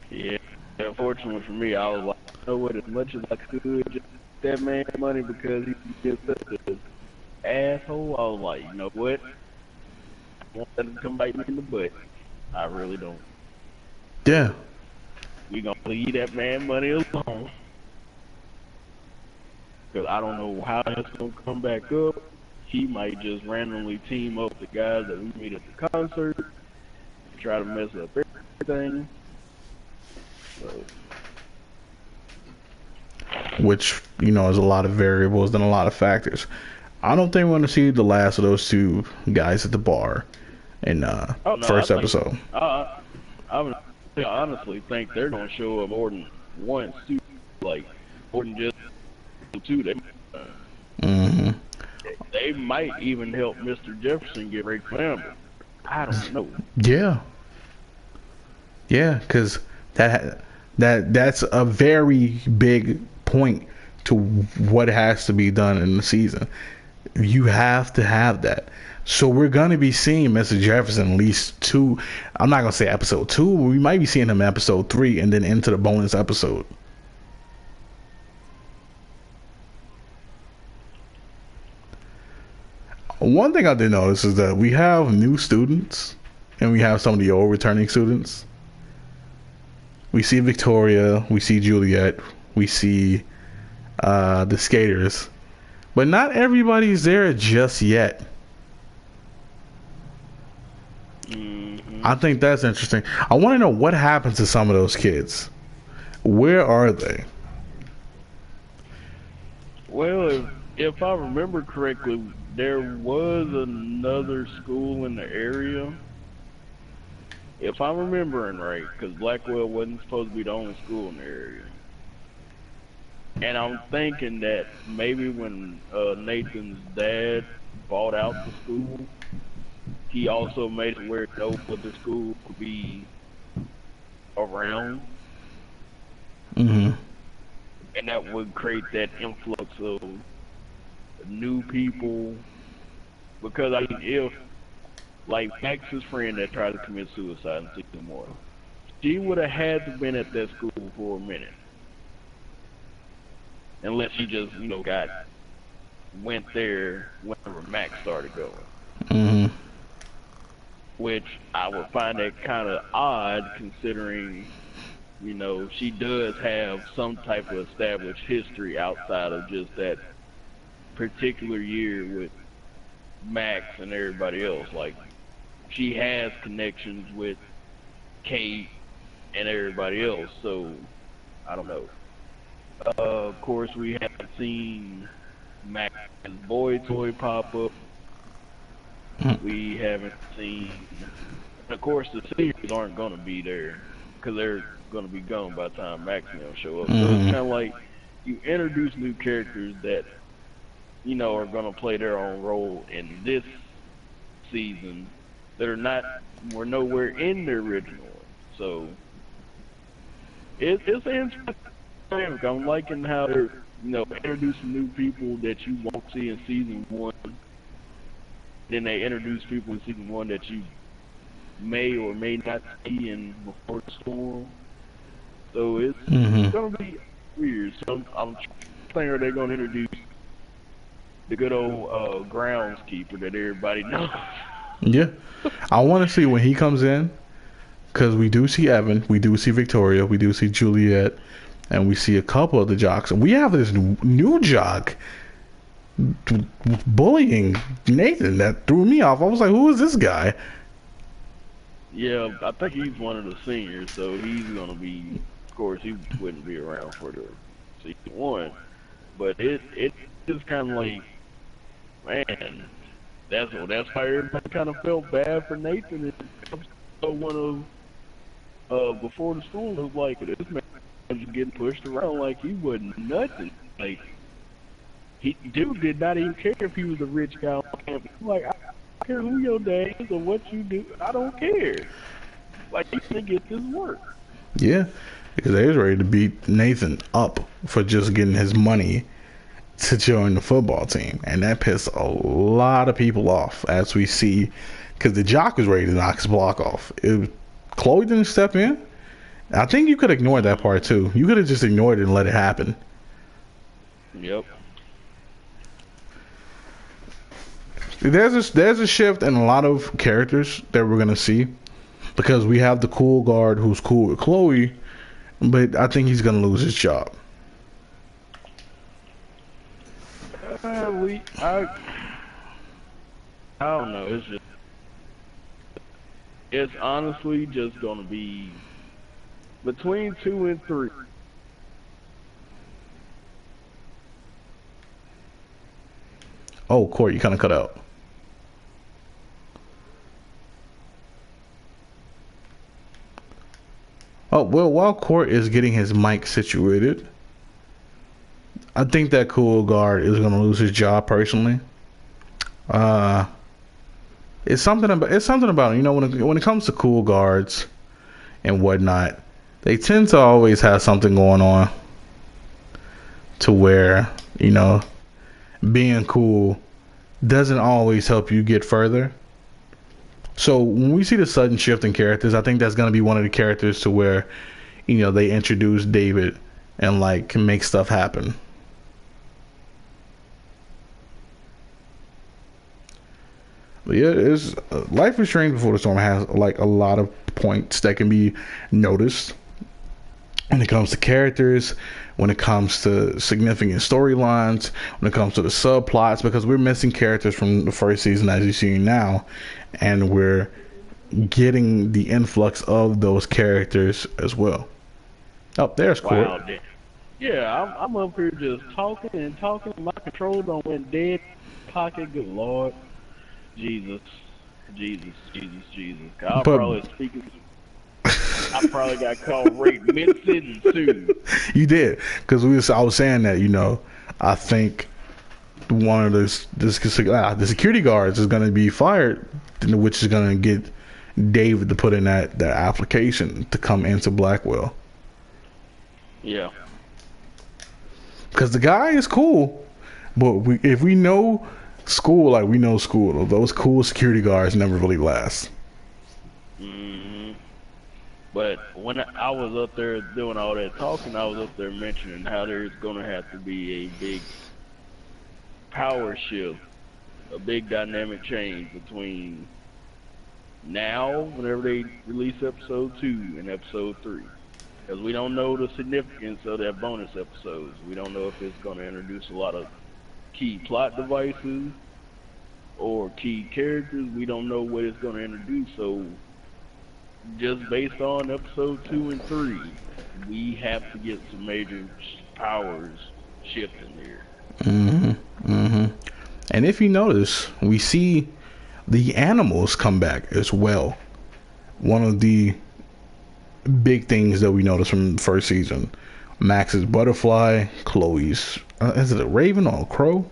S2: Yeah, unfortunately for me, I was like, what, as much as I could, just that man money because he just such an asshole. I was like, you know what? I want that to come bite me in the butt. I really don't.
S1: Yeah.
S2: We gonna leave that man money alone. Because I don't know how that's gonna come back up. He might just randomly team up with the guys that we meet at the concert, try to mess up everything. So.
S1: Which, is a lot of variables and a lot of factors. I don't think we're going to see the last of those two guys at the bar in first episode.
S2: I honestly think they're going to show up more than once, too. Like, more than just two. They might even help Mr. Jefferson get Rick Campbell. I don't know.
S1: Yeah. Yeah, because that's a very big point to what has to be done in the season. You have to have that. So we're going to be seeing Mr. Jefferson at least two. I'm not going to say episode 2. We might be seeing him in episode 3 and then into the bonus episode. One thing I did notice is that we have new students and we have some of the old returning students. We see Victoria, we see Juliet, we see the skaters, but not everybody's there just yet. I think that's interesting. I want to know what happens to some of those kids. Where are they?
S2: Well, if I remember correctly, there was another school in the area. If I'm remembering right, because Blackwell wasn't supposed to be the only school in the area. And I'm thinking that maybe when Nathan's dad bought out the school, he also made it where no other school could be around.
S1: Mm-hmm.
S2: And that would create that influx of new people. Because if, like Max's friend that tried to commit suicide in season 1, she would have had to been at that school for a minute. Unless she just, went there whenever Max started going.
S1: Mm-hmm.
S2: Which I would find that kind of odd considering, she does have some type of established history outside of just that particular year with Max and everybody else. Like, she has connections with Kate and everybody else, so I don't know. Of course, we haven't seen Max's boy toy pop up. We haven't seen. Of course, the seniors aren't going to be there because they're going to be gone by the time Max and them show up. So it's kind of like you introduce new characters that are gonna play their own role in this season that were nowhere in the original one. So it's interesting. I'm liking how they're introducing new people that you won't see in season one. Then they introduce people in season one that you may or may not see in Before the Storm. So it's gonna be weird. So I'm thinking, are they gonna introduce the good old groundskeeper that everybody knows?
S1: Yeah, I want to see when he comes in, because we do see Evan, we do see Victoria, we do see Juliet, and we see a couple of the jocks. We have this new jock bullying Nathan that threw me off. I was like, who is this guy?
S2: Yeah, I think he's one of the seniors, so he's gonna be. Of course, he wouldn't be around for the season one, but it is kind of like, man, that's why everybody kind of felt bad for Nathan. So one of Before the Storm was like, this man was getting pushed around like he wasn't nothing. Like, dude did not even care if he was a rich guy on campus. Like, I don't care who your dad is or what you do. I don't care. Like, you can get this work.
S1: Yeah, because they was ready to beat Nathan up for just getting his money to join the football team, and that pissed a lot of people off, as we see, because the jock was ready to knock his block off. Chloe didn't step in. I think you could ignore that part too. You could have just ignored it and let it happen.
S2: Yep.
S1: There's a shift in a lot of characters that we're gonna see, because we have the cool guard who's cool with Chloe, but I think he's gonna lose his job.
S2: I don't know. It's honestly just gonna be between 2 and 3.
S1: Oh, Court, you kind of cut out. Oh, well, while Court is getting his mic situated, I think that cool guard is going to lose his job personally. It's something about it. When it comes to cool guards and whatnot, they tend to always have something going on to where being cool doesn't always help you get further. So when we see the sudden shift in characters, I think that's going to be one of the characters to where they introduce David and can make stuff happen. But yeah, it's Life is Strange Before the Storm has a lot of points that can be noticed when it comes to characters, when it comes to significant storylines, when it comes to the subplots, because we're missing characters from the first season, as you see now, and we're getting the influx of those characters as well. Oh, there's Court.
S2: Wow, yeah, I'm up here just talking and talking. My controller don't went dead pocket. Good Lord. Jesus. I probably got called rape mid-sentence too.
S1: You did, because I was saying that I think one of the security guards is going to be fired, which is going to get David to put in that application to come into Blackwell.
S2: Yeah,
S1: because the guy is cool, but if we know school, we know school, those cool security guards never really last.
S2: But when I was up there doing all that talking, I was up there mentioning how there's going to have to be a big power shift, a big dynamic change between now, whenever they release episode 2 and episode 3. Because we don't know the significance of that bonus episodes. We don't know if it's going to introduce a lot of key plot devices or key characters. We don't know what it's going to introduce. So just based on episode 2 and 3, we have to get some major powers shifting here.
S1: And if you notice, we see the animals come back as well. One of the big things that we noticed from the first season: Max's butterfly, Chloe's is it a raven or a crow?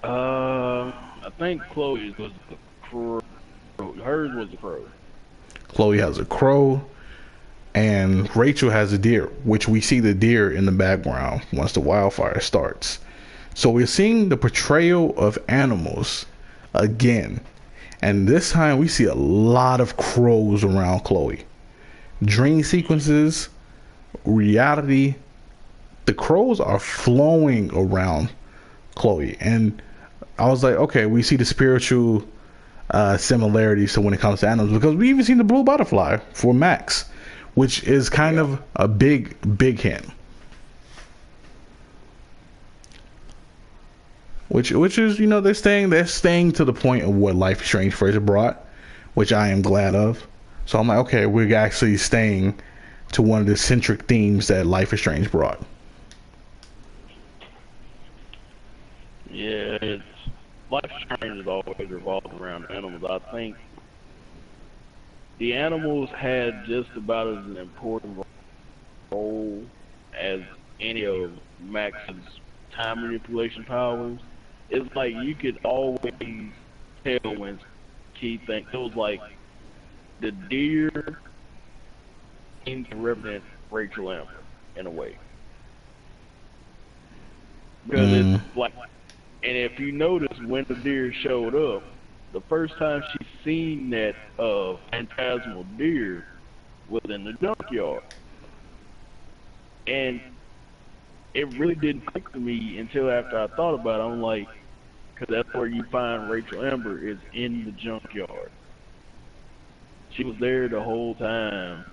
S2: I think Chloe's was the crow. Hers was the crow.
S1: Chloe has a crow, and Rachel has a deer, which we see the deer in the background once the wildfire starts. So we're seeing the portrayal of animals again. And this time we see a lot of crows around Chloe. Dream sequences, reality, the crows are flowing around Chloe. And I was like, okay, we see the spiritual similarities to when it comes to animals, because we even seen the blue butterfly for Max, which is kind of a big hint. Which is, you know, they're staying to the point of what Life is Strange first brought, which I am glad of. So I'm like, okay, we're actually staying to one of the centric themes that Life is Strange brought.
S2: Yeah, it's Life is Strange is always revolved around animals. I think the animals had just about as an important role as any of Max's time manipulation powers. It's like you could always tell when key things. It was like the deer seemed to represent Rachel Amber in a way, because it's like, and if you notice when the deer showed up, the first time she seen that phantasmal deer was in the junkyard, and it really didn't click to me until after I thought about it. I'm like, because that's where you find Rachel Amber, is in the junkyard. She was there the whole time,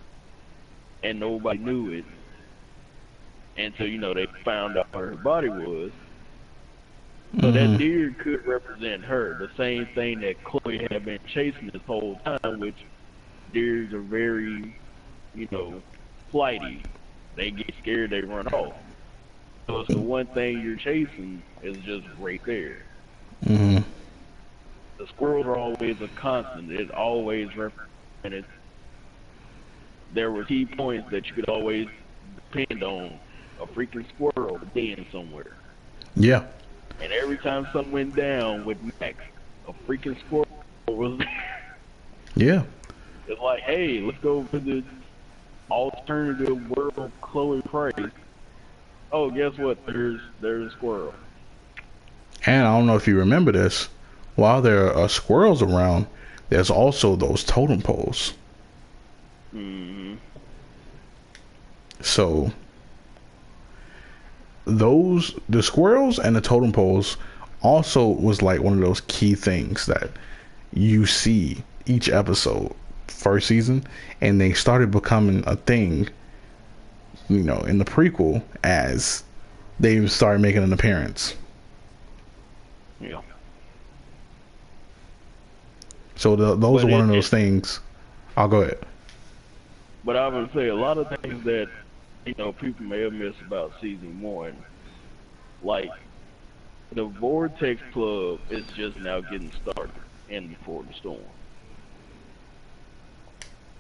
S2: and nobody knew it until, you know, they found out where her body was. So that deer could represent her, the same thing that Chloe had been chasing this whole time, which deers are very, you know, flighty. They get scared, they run off. So it's the one thing you're chasing is just right there.
S1: The
S2: The squirrels are always a constant. It always represented. There were key points that you could always depend on a freaking squirrel being somewhere.
S1: Yeah.
S2: And every time something went down with Max, a freaking squirrel was there.
S1: Yeah.
S2: It's like, hey, let's go to the alternative world Chloe Price. Oh, guess what? There's a squirrel.
S1: And I don't know if you remember this, while there are squirrels around, there's also those totem poles. So the squirrels and the totem poles also was like one of those key things that you see each episode first season, and they started becoming a thing, you know, in the prequel as they started making an appearance.
S2: Yeah.
S1: So those are one of those things. I'll go ahead.
S2: But I would say a lot of things that, you know, people may have missed about season one, like the Vortex Club is just now getting started in Before the Storm.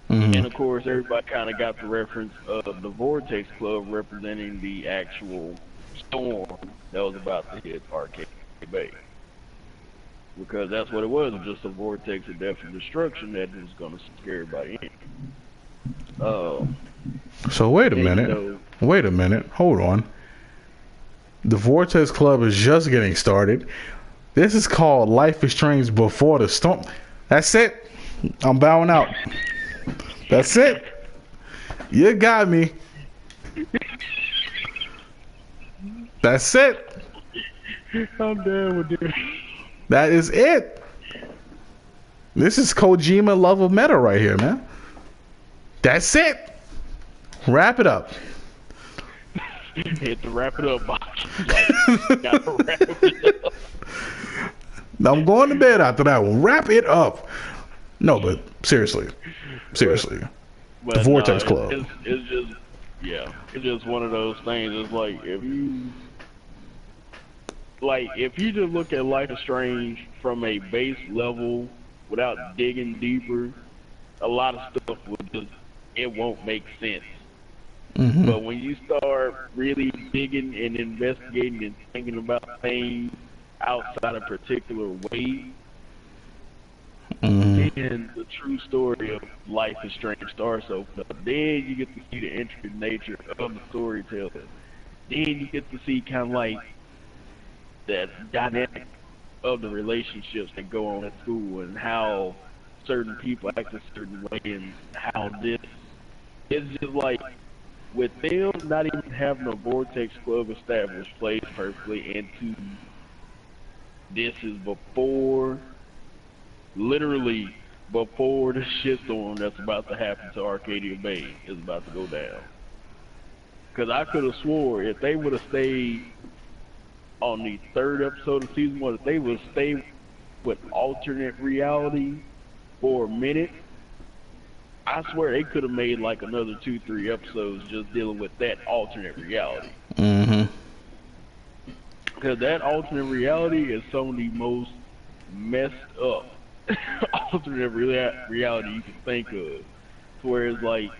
S2: And of course, everybody kind of got the reference of the Vortex Club representing the actual storm that was about to hit Arcade Bay. Because that's what it was just a vortex of death and destruction that was going to scare everybody in.
S1: So wait a minute. Hold on. The Vortex Club is just getting started. This is called Life is Strange Before the Storm. That's it. I'm bowing out. That's it. You got me. That's it.
S2: I'm done with this.
S1: That is it. This is Kojima level meta right here, man. That's it. Wrap it up.
S2: Hit the wrap it up box. Like, gotta wrap it up.
S1: I'm going to bed after that one. Wrap it up. No, but seriously.
S2: But
S1: the Vortex Club.
S2: It's just, yeah, it's just one of those things. It's like if you just look at Life is Strange from a base level without digging deeper, a lot of stuff it won't make sense. But when you start really digging and investigating and thinking about things, outside a particular way,
S1: Mm-hmm.
S2: then the true story of Life is Strange starts open up. Then you get to see the intricate nature of the storytelling. Then you get to see kind of like that dynamic of the relationships that go on at school and how certain people act a certain way and how this is just like with them not even having a Vortex Club established plays perfectly into this is before, literally before the shitstorm that's about to happen to Arcadia Bay is about to go down. Because I could have swore if they would have stayed on the third episode of season 1, if they would have stayed with alternate reality for a minute, I swear they could have made like another 2-3 episodes just dealing with that alternate reality.
S1: Mm-hmm.
S2: Because that alternate reality is some of the most messed up alternate reality you can think of. Where it's like,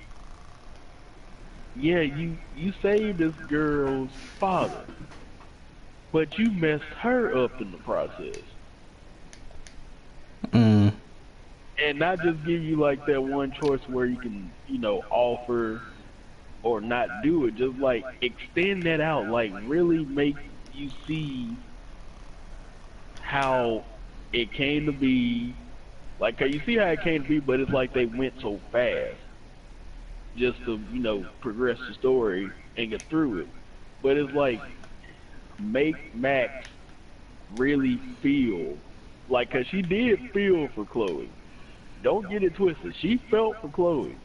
S2: yeah, you saved this girl's father, but you messed her up in the process.
S1: Mm.
S2: And not just give you like that one choice where you can, offer or not do it. Just like extend that out, like really make you see how it came to be. Like, 'cause you see how it came to be, but it's like they went so fast just to, progress the story and get through it. But it's like, make Max really feel like, 'cause she did feel for Chloe. Don't get it twisted. She felt for Chloe.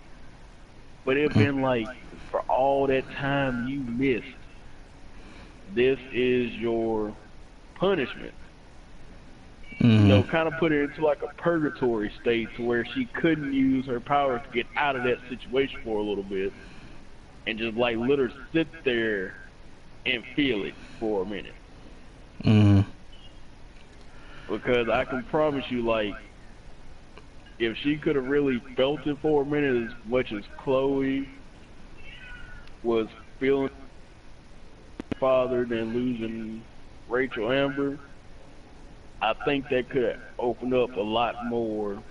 S2: But it been like, for all that time you missed, this is your punishment.
S1: Mm-hmm.
S2: Kind of put her into like a purgatory state to where she couldn't use her powers to get out of that situation for a little bit and just like let her sit there and feel it for a minute.
S1: Mm-hmm.
S2: Because I can promise you, like, if she could have really felt it for a minute as much as Chloe was feeling father than losing Rachel Amber, I think that could have opened up a lot more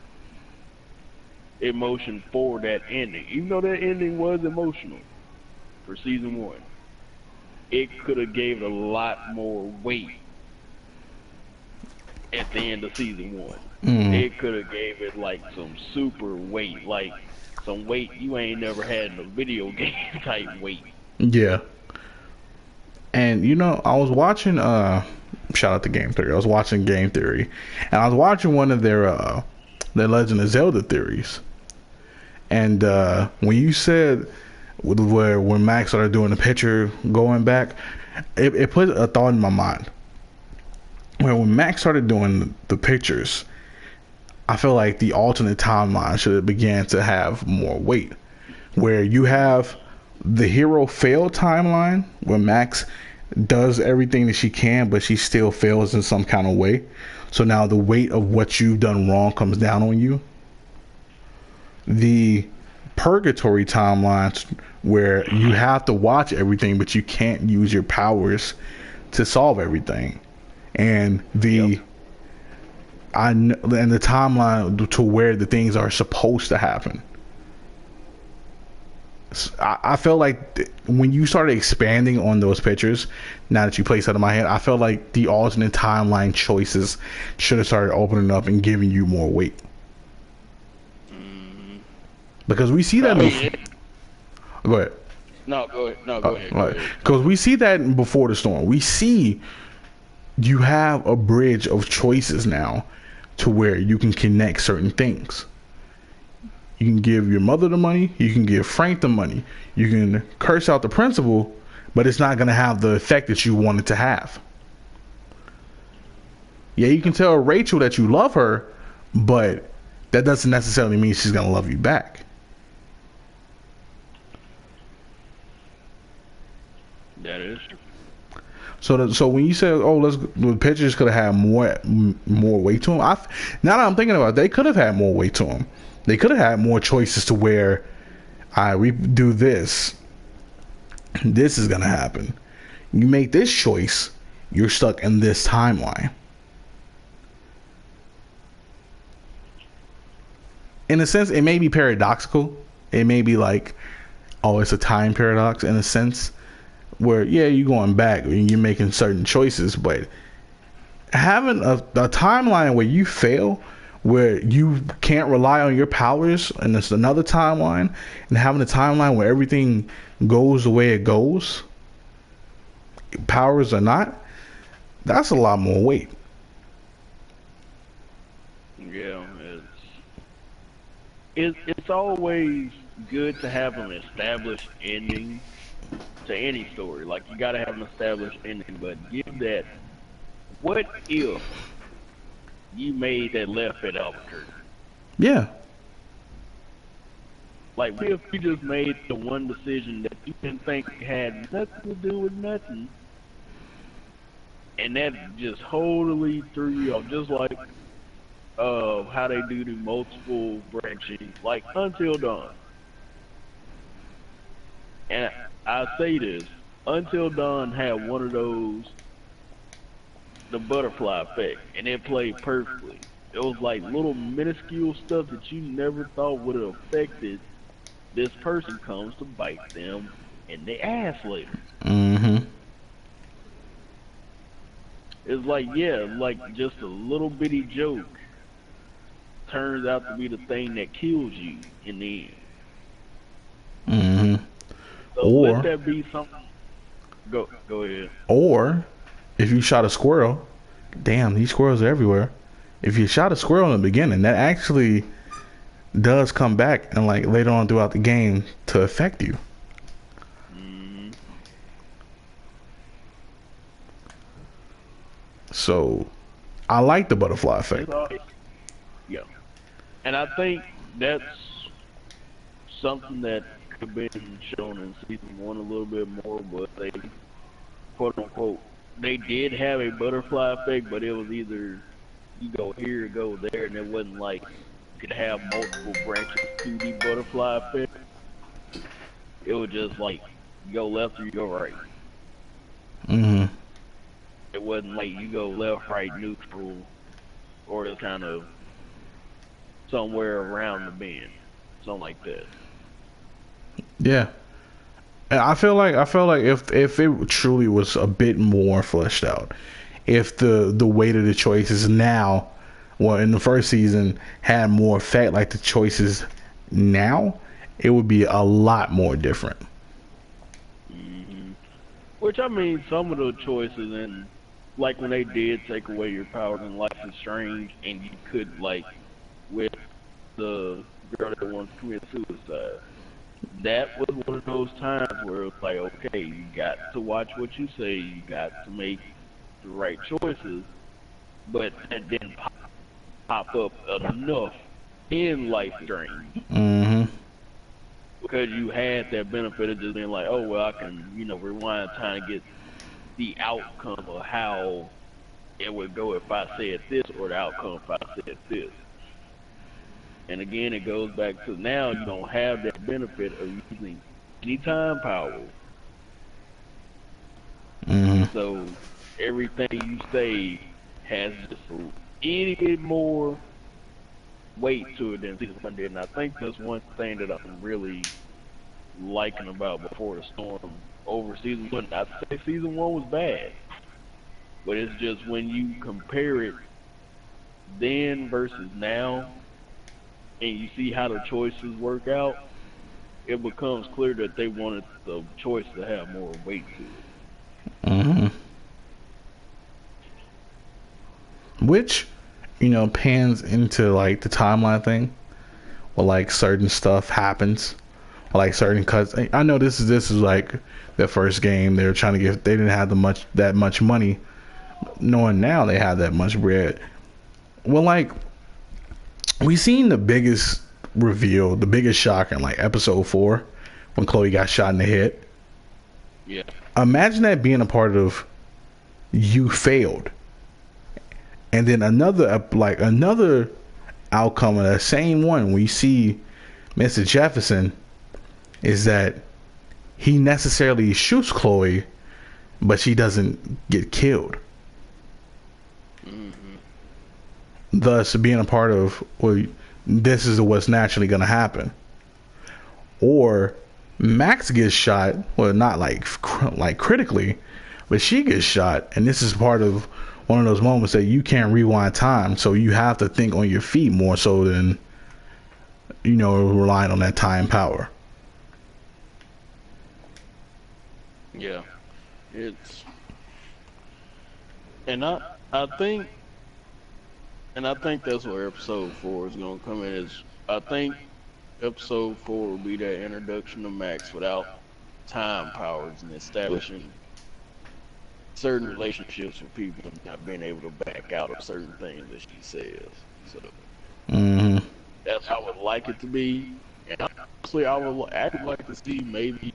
S2: emotion for that ending. Even though that ending was emotional for season 1, it could have gave it a lot more weight at the end of season 1.
S1: Mm-hmm.
S2: It could have gave it like some super weight, like some weight you ain't never had in a video game type weight.
S1: Yeah. And I was watching shout out to Game Theory. I was watching Game Theory, and I was watching one of their Legend of Zelda theories. And when you said when Max started doing the picture going back, it put a thought in my mind. When Max started doing the pictures, I feel like the alternate timeline should have began to have more weight. Where you have the hero fail timeline, where Max does everything that she can, but she still fails in some kind of way. So now the weight of what you've done wrong comes down on you. The purgatory timelines, where you have to watch everything, but you can't use your powers to solve everything. And the timeline to where the things are supposed to happen. I felt like when you started expanding on those pictures, now that you placed that in my head, I felt like the alternate timeline choices should have started opening up and giving you more weight. Because we see that. Go ahead.
S2: No, go ahead. No, go ahead.
S1: Right. Because we see that before the storm. We see you have a bridge of choices now to where you can connect certain things. You can give your mother the money. You can give Frank the money. You can curse out the principal, but it's not going to have the effect that you want it to have. Yeah, you can tell Rachel that you love her, but that doesn't necessarily mean she's going to love you back.
S2: That is true.
S1: So when you say, the pictures could have had more weight to them. Now that I'm thinking about it, they could have had more weight to them. They could have had more choices to where, we do this. This is gonna happen. You make this choice, you're stuck in this timeline. In a sense, it may be paradoxical. It may be like, oh, it's a time paradox in a sense where, yeah, you're going back and you're making certain choices, but having a timeline where you fail, where you can't rely on your powers, and it's another timeline, and having a timeline where everything goes the way it goes, powers or not, that's a lot more weight.
S2: Yeah, it's always good to have an established ending to any story. Like, you gotta have an established ending, but give that, what if you made that left at Albuquerque?
S1: Yeah.
S2: Like, what if you just made the one decision that you didn't think had nothing to do with nothing, and that just totally threw you off, just like how they do the multiple branching, like Until Dawn. And I say this, Until Dawn had one of those, the butterfly effect, and it played perfectly. It was like little minuscule stuff that you never thought would have affected. This person comes to bite them in the ass later.
S1: Mm-hmm.
S2: It's like, yeah, like just a little bitty joke turns out to be the thing that kills you in the end.
S1: Mm-hmm.
S2: So let that be something. Go ahead.
S1: Or if you shot a squirrel, damn, these squirrels are everywhere. If you shot a squirrel in the beginning, that actually does come back and like later on throughout the game to affect you.
S2: Mm-hmm.
S1: So I like the butterfly effect.
S2: Yeah, and I think that's something that could have been shown in season 1 a little bit more, but they, quote unquote, they did have a butterfly effect, but it was either you go here or go there, and it wasn't like you could have multiple branches to the butterfly effect. It was just like you go left or you go right.
S1: Mm-hmm.
S2: It wasn't like you go left, right, neutral, or it's kind of somewhere around the bend, something like that.
S1: Yeah. And I feel like if it truly was a bit more fleshed out, if the weight of the choices now, well, in the first season had more effect like the choices now, it would be a lot more different.
S2: Mm-hmm. Which, I mean, some of the choices, and like when they did take away your powers in Life is Strange, and you could, like, with the girl that wants to commit suicide, that was one of those times where it's like, okay, you got to watch what you say, you got to make the right choices, but that didn't pop up enough in Life is Strange.
S1: Mm-hmm.
S2: Because you had that benefit of just being like, oh, well, I can, rewind time and get the outcome of how it would go if I said this, or the outcome if I said this. And again, it goes back to now you don't have that benefit of using any time power.
S1: Mm-hmm.
S2: So everything you say has just a itty bit more weight to it than season 1 did. And I think that's one thing that I'm really liking about Before the Storm over season 1. I say season 1 was bad, but it's just when you compare it then versus now, and you see how the choices work out, it becomes clear that they wanted the choice to have more weight to it.
S1: Mm-hmm. Which, pans into like the timeline thing, where like certain stuff happens, or like certain cuts. I know this is like their first game. They were trying to get. They didn't have that much money. Knowing now they have that much bread. Well, like we seen the biggest reveal, the biggest shock in like episode 4 when Chloe got shot in the head.
S2: Yeah.
S1: Imagine that being a part of you failed, and then another outcome of that same one we see Mr. Jefferson is that he necessarily shoots Chloe, but she doesn't get killed.
S2: Mm-hmm.
S1: thus being a part of, well, this is what's naturally going to happen. Or Max gets shot, well, not like critically, but she gets shot, and this is part of one of those moments that you can't rewind time, so you have to think on your feet more so than, you know, relying on that time power.
S2: Yeah, it's and I think I think that's where episode 4 is gonna come in. Is I think episode 4 will be that introduction of Max without time powers and establishing certain relationships with people and not being able to back out of certain things that she says. So
S1: Hmm.
S2: that's how I would like it to be. And honestly, I would actually like to see maybe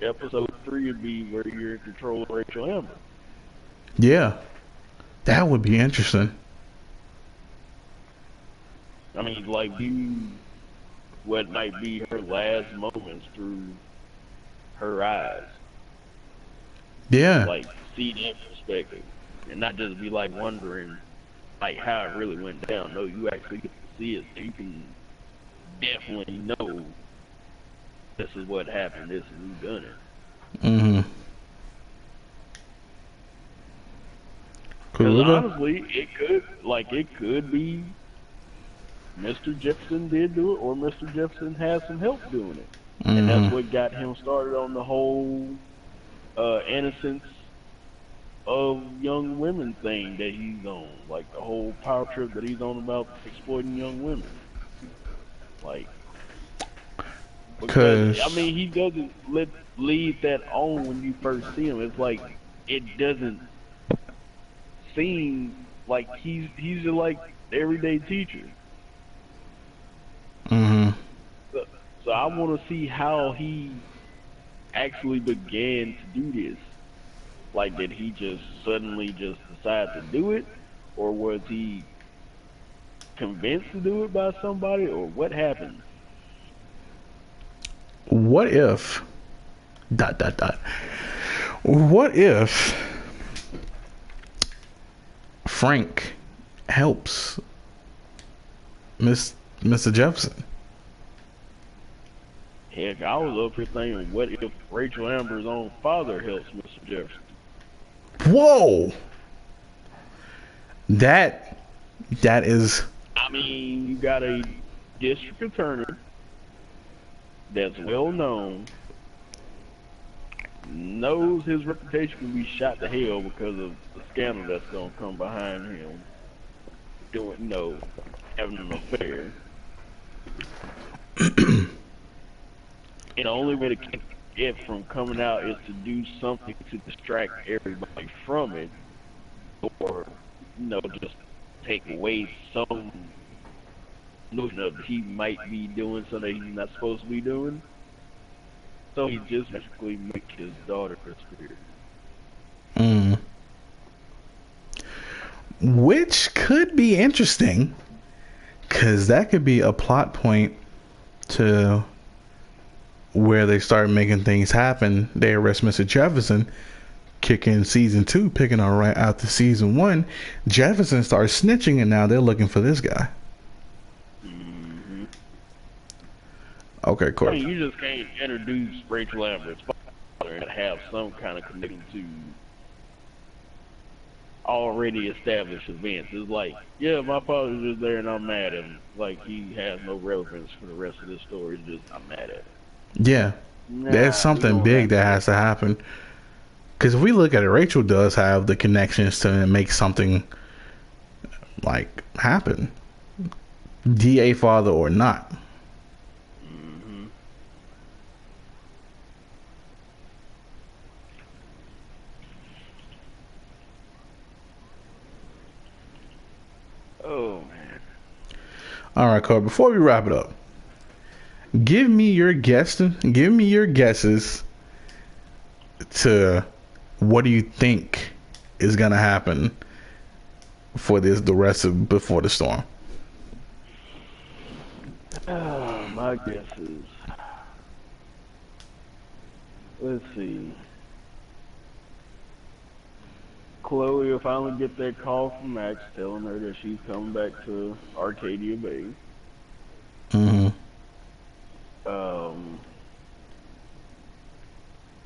S2: episode 3 would be where you're in control of Rachel Amber.
S1: Yeah, that would be interesting.
S2: I mean, like, view what might be her last moments through her eyes.
S1: Yeah.
S2: Like, see that perspective. And not just be, like, wondering, like, how it really went down. No, you actually get to see it. So you can definitely know this is what happened. This is who done it.
S1: Hmm.
S2: Because
S1: Cool.
S2: honestly, it could be Mr. Jefferson did do it, or Mr. Jefferson has some help doing it. And that's
S1: Hmm.
S2: what got him started on the whole innocence of young women thing that he's on, like the whole power trip that he's on about exploiting young women. Like, because I
S1: Cause
S2: mean, he doesn't leave that on when you first see him. It's like it doesn't seem like he's just like everyday teacher.
S1: hmm
S2: So, so I want to see how he actually began to do this. Like, did he just suddenly just decide to do it, or was he convinced to do it by somebody, or what happened?
S1: what if dot dot dot what if Frank helps Mr. Jefferson?
S2: Heck, I was up here thinking, what if Rachel Amber's own father helps Mr. Jefferson?
S1: Whoa, that that is
S2: I mean, you got a district attorney that's well known, knows his reputation can be shot to hell because of the scandal that's gonna come behind him doing, having an affair. And the only way to keep it from coming out is to do something to distract everybody from it, or just take away some notion of he might be doing something he's not supposed to be doing. So he just basically make his daughter a spirit.
S1: mm, which could be interesting, because that could be a plot point to where they start making things happen. They arrest Mr. Jefferson, kick in season 2, picking on right after season 1. Jefferson starts snitching, and now they're looking for this guy.
S2: Mm-hmm.
S1: Okay,
S2: I
S1: cool.
S2: mean, you just can't introduce Rachel Amber's father and have some kind of connection to already established events. It's like, yeah, my father's just there and I'm mad at him. Like, he has no relevance for the rest of this story. It's just, I'm mad at him.
S1: Yeah, there's
S2: Nah, we
S1: something
S2: don't
S1: big
S2: have
S1: that
S2: to.
S1: has to happen. Because if we look at it, Rachel does have the connections to make something like happen, DA father or not.
S2: Mm-hmm. Oh, man.
S1: All right, Carl. Before we wrap it up, give me your guess. Give me your guesses to what do you think is gonna happen for the rest of Before the Storm.
S2: My guess is, let's see. Chloe will finally get that call from Max telling her that she's coming back to Arcadia Bay.
S1: Mm-hmm.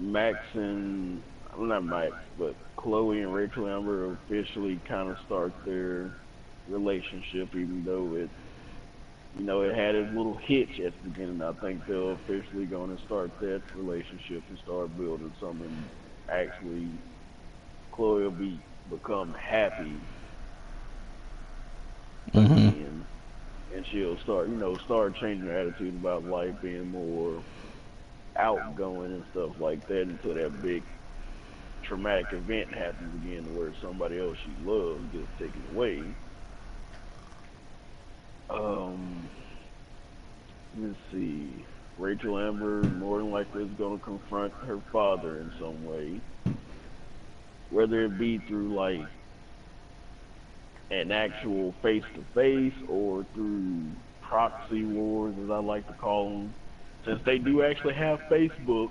S2: Max and well, not Max, but Chloe and Rachel Amber officially kind of start their relationship, even though it had a little hitch at the beginning. I think they're officially going to start that relationship and start building something. Actually, Chloe will become happy
S1: Mm-hmm.
S2: again, and she'll start changing her attitude about life, being more outgoing and stuff like that until that big traumatic event happens again where somebody else she loves gets taken away. Let's see. Rachel Amber more than likely is going to confront her father in some way, whether it be through like an actual face-to-face or through proxy wars, as I like to call them. Since they do actually have Facebook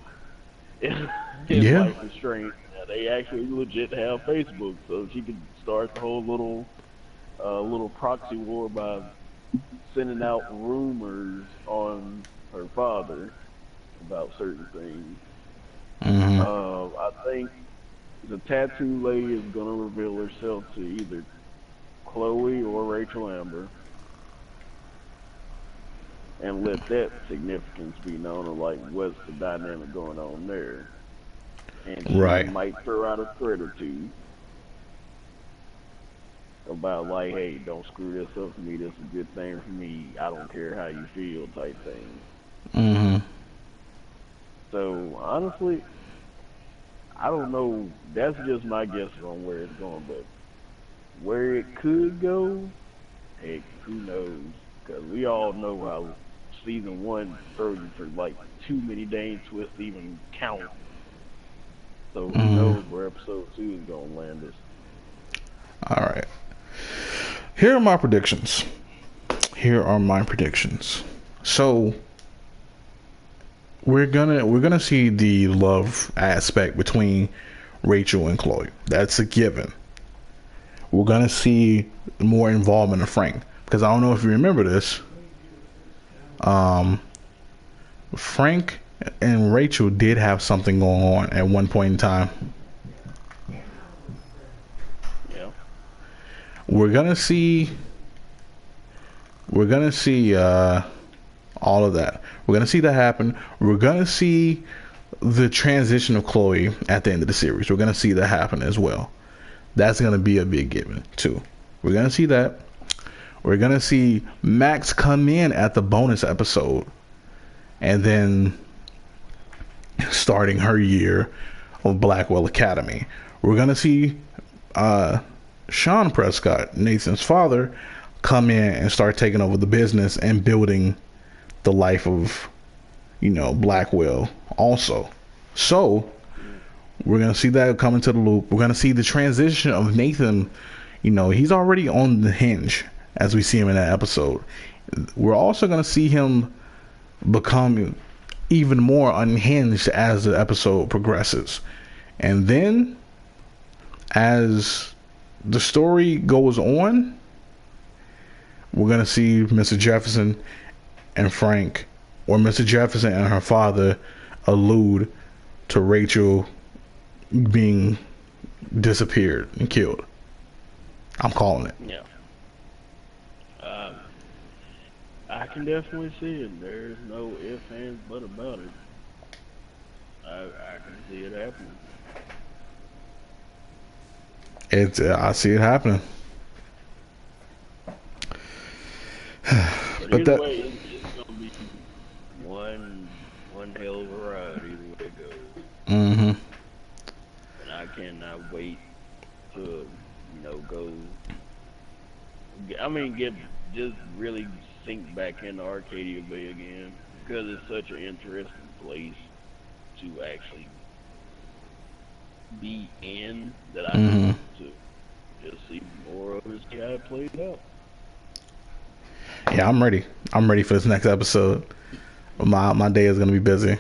S2: in
S1: Yeah.
S2: Life is Strange, they actually legit have Facebook, so she could start the whole little proxy war by sending out rumors on her father about certain things.
S1: Mm-hmm.
S2: I think the tattoo lady is gonna reveal herself to either Chloe or Rachel Amber, and let that significance be known of like what's the dynamic going on there. And she
S1: Right.
S2: might throw out a threat or two about like, hey, don't screw this up for me. This is a good thing for me. I don't care how you feel, type thing.
S1: Mm-hmm.
S2: So honestly, I don't know. That's just my guess on where it's going, but where it could go, heck, who knows? Because we all know how season one throws you for like too many dang twists to even count. So who
S1: Mm-hmm.
S2: knows where episode 2 is gonna land us?
S1: All right. Here are my predictions. Here are my predictions. So we're gonna see the love aspect between Rachel and Chloe. That's a given. We're gonna see more involvement of Frank, because I don't know if you remember this. Frank and Rachel did have something going on at one point in time.
S2: Yeah.
S1: We're gonna see. We're gonna see all of that. We're gonna see that happen. We're gonna see the transition of Chloe at the end of the series. We're gonna see that happen as well. That's gonna be a big given too. We're gonna see that. We're gonna see Max come in at the bonus episode, and then starting her year of Blackwell Academy. We're gonna see Sean Prescott, Nathan's father, come in and start taking over the business and building the life of, Blackwell also. So we're gonna see that come into the loop. We're gonna see the transition of Nathan. He's already on the hinge as we see him in that episode. We're also gonna see him become even more unhinged as the episode progresses. And then as the story goes on, we're going to see Mr. Jefferson and Frank, or Mr. Jefferson and her father, allude to Rachel being disappeared and killed. I'm calling it.
S2: Yeah. I can definitely see it. There's no ifs, ands, but about it. I can see it happening.
S1: I see it happening.
S2: But
S1: But
S2: either
S1: that,
S2: way, it's gonna be one hell of a ride either way it goes.
S1: mm-hmm.
S2: And I cannot wait to go. Get just really sink back into Arcadia Bay again, because it's such an interesting place to actually be in that I
S1: Mm-hmm.
S2: want to just see more of it, see how it plays out.
S1: Yeah, I'm ready. I'm ready for this next episode. My day is gonna be busy.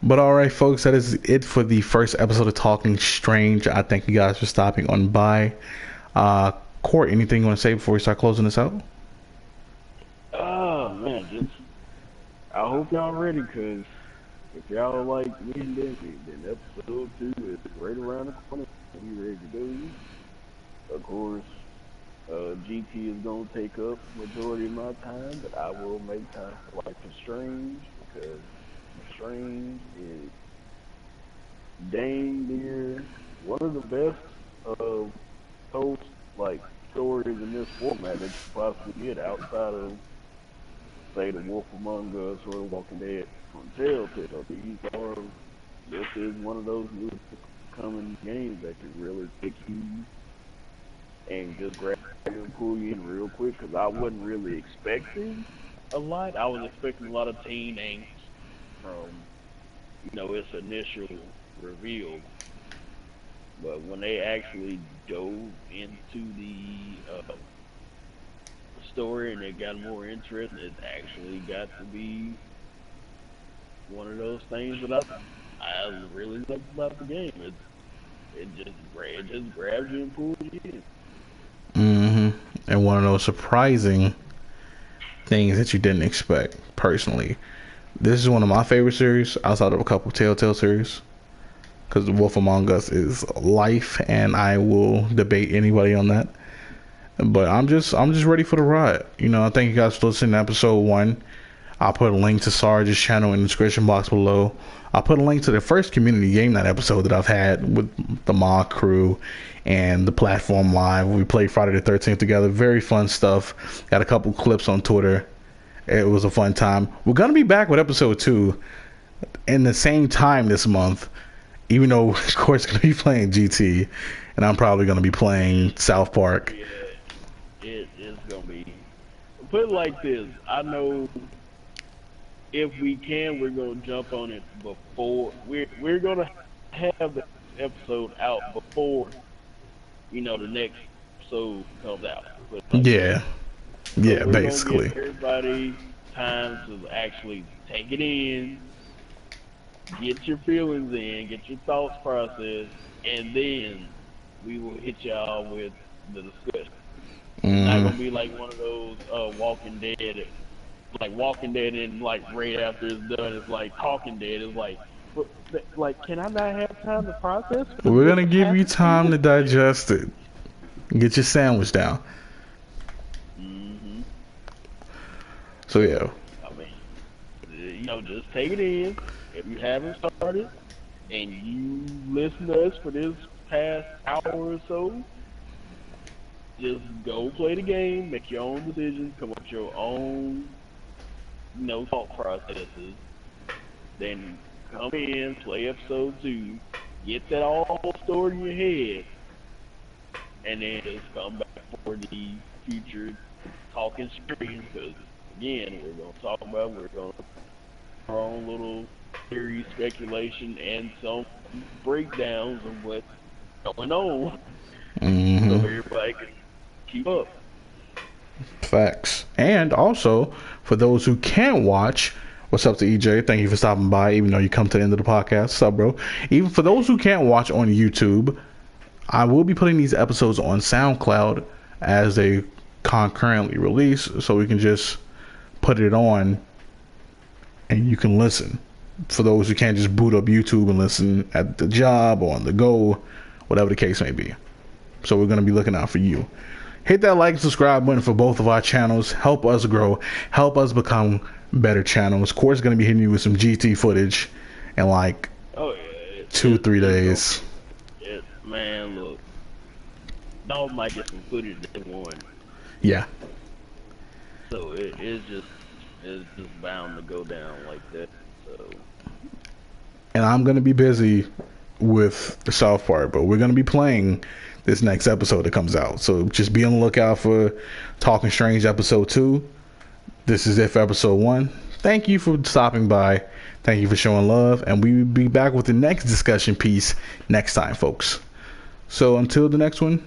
S1: But all right, folks, that is it for the first episode of Talking Strange. I thank you guys for stopping on by. Court, anything you want to say before we start closing this out?
S2: Oh man, just I hope y'all ready, cause if y'all like me and Desi, then episode 2 is right around the corner. We ready to go. Of course, GT is gonna take up majority of my time, but I will make time for Life is Strange, because Strange is dang near one of the best told like stories in this format that you possibly get outside of, say, The Wolf Among Us or The Walking Dead from Telltale. This is one of those new coming games that can really pick you and just grab you and pull you in real quick, because I wasn't really expecting a lot. I was expecting a lot of teen angst from, its initial reveal. But when they actually dove into the story and it got more interesting, it actually got to be one of those things that I really love about the game. It just grabs you and pulls you in.
S1: And one of those surprising things that you didn't expect. Personally, this is one of my favorite series outside of a couple Telltale series, because The Wolf Among Us is life, and I will debate anybody on that. But I'm just ready for the ride. I thank you guys for listening to episode 1. I'll put a link to Sarge's channel in the description box below. I'll put a link to the first community game night episode that I've had with the mod crew and the platform live. We played Friday the 13th together. Very fun stuff. Got a couple clips on Twitter. It was a fun time. We're going to be back with episode 2 in the same time this month, even though, of course, going to be playing GT, and I'm probably going to be playing South Park.
S2: Yeah, it's going to be. Put it like this. I know if we can, we're going to jump on it before. We're going to have the episode out before, the next episode comes out.
S1: Yeah.
S2: So
S1: Yeah,
S2: we're
S1: basically.
S2: Gonna give everybody time to actually take it in, get your feelings in, get your thoughts processed, and then we will hit y'all with the discussion. It's not gonna be like one of those Walking Dead, like Walking Dead, and like right after it's done, it's like Talking Dead. It's like, can I not have time to process?
S1: We're gonna give you time to digest it. Get your sandwich down. So yeah.
S2: I mean, just take it in. If you haven't started and you listen to us for this past hour or so, just go play the game, make your own decisions, come up with your own, thought processes. Then come in, play episode 2, get that all stored in your head, and then just come back for the future Talking Streams, because again, we're going to talk about, we're going to our own little theory, speculation, and some breakdowns of what's going on, so everybody can keep up.
S1: Facts. And also, for those who can't watch, what's up to EJ? Thank you for stopping by, even though you come to the end of the podcast. What's up, bro? Even for those who can't watch on YouTube, I will be putting these episodes on SoundCloud as they concurrently release, so we can just put it on and you can listen. For those who can't just boot up YouTube and listen at the job or on the go, whatever the case may be. So we're going to be looking out for you. Hit that like and subscribe button for both of our channels. Help us grow. Help us become better channels. Of course, going to be hitting you with some GT footage in like 2-3 days.
S2: Man, look. Dog might get some footage day one.
S1: Yeah.
S2: So it's just bound to go down like that. So.
S1: And I'm going to be busy with the South Park, but we're going to be playing this next episode that comes out. So just be on the lookout for Talking Strange episode 2. This is it for episode 1. Thank you for stopping by. Thank you for showing love. And we will be back with the next discussion piece next time, folks. So until the next one,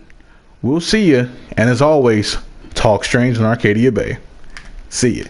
S1: we'll see you. And as always, talk strange in Arcadia Bay. See ya.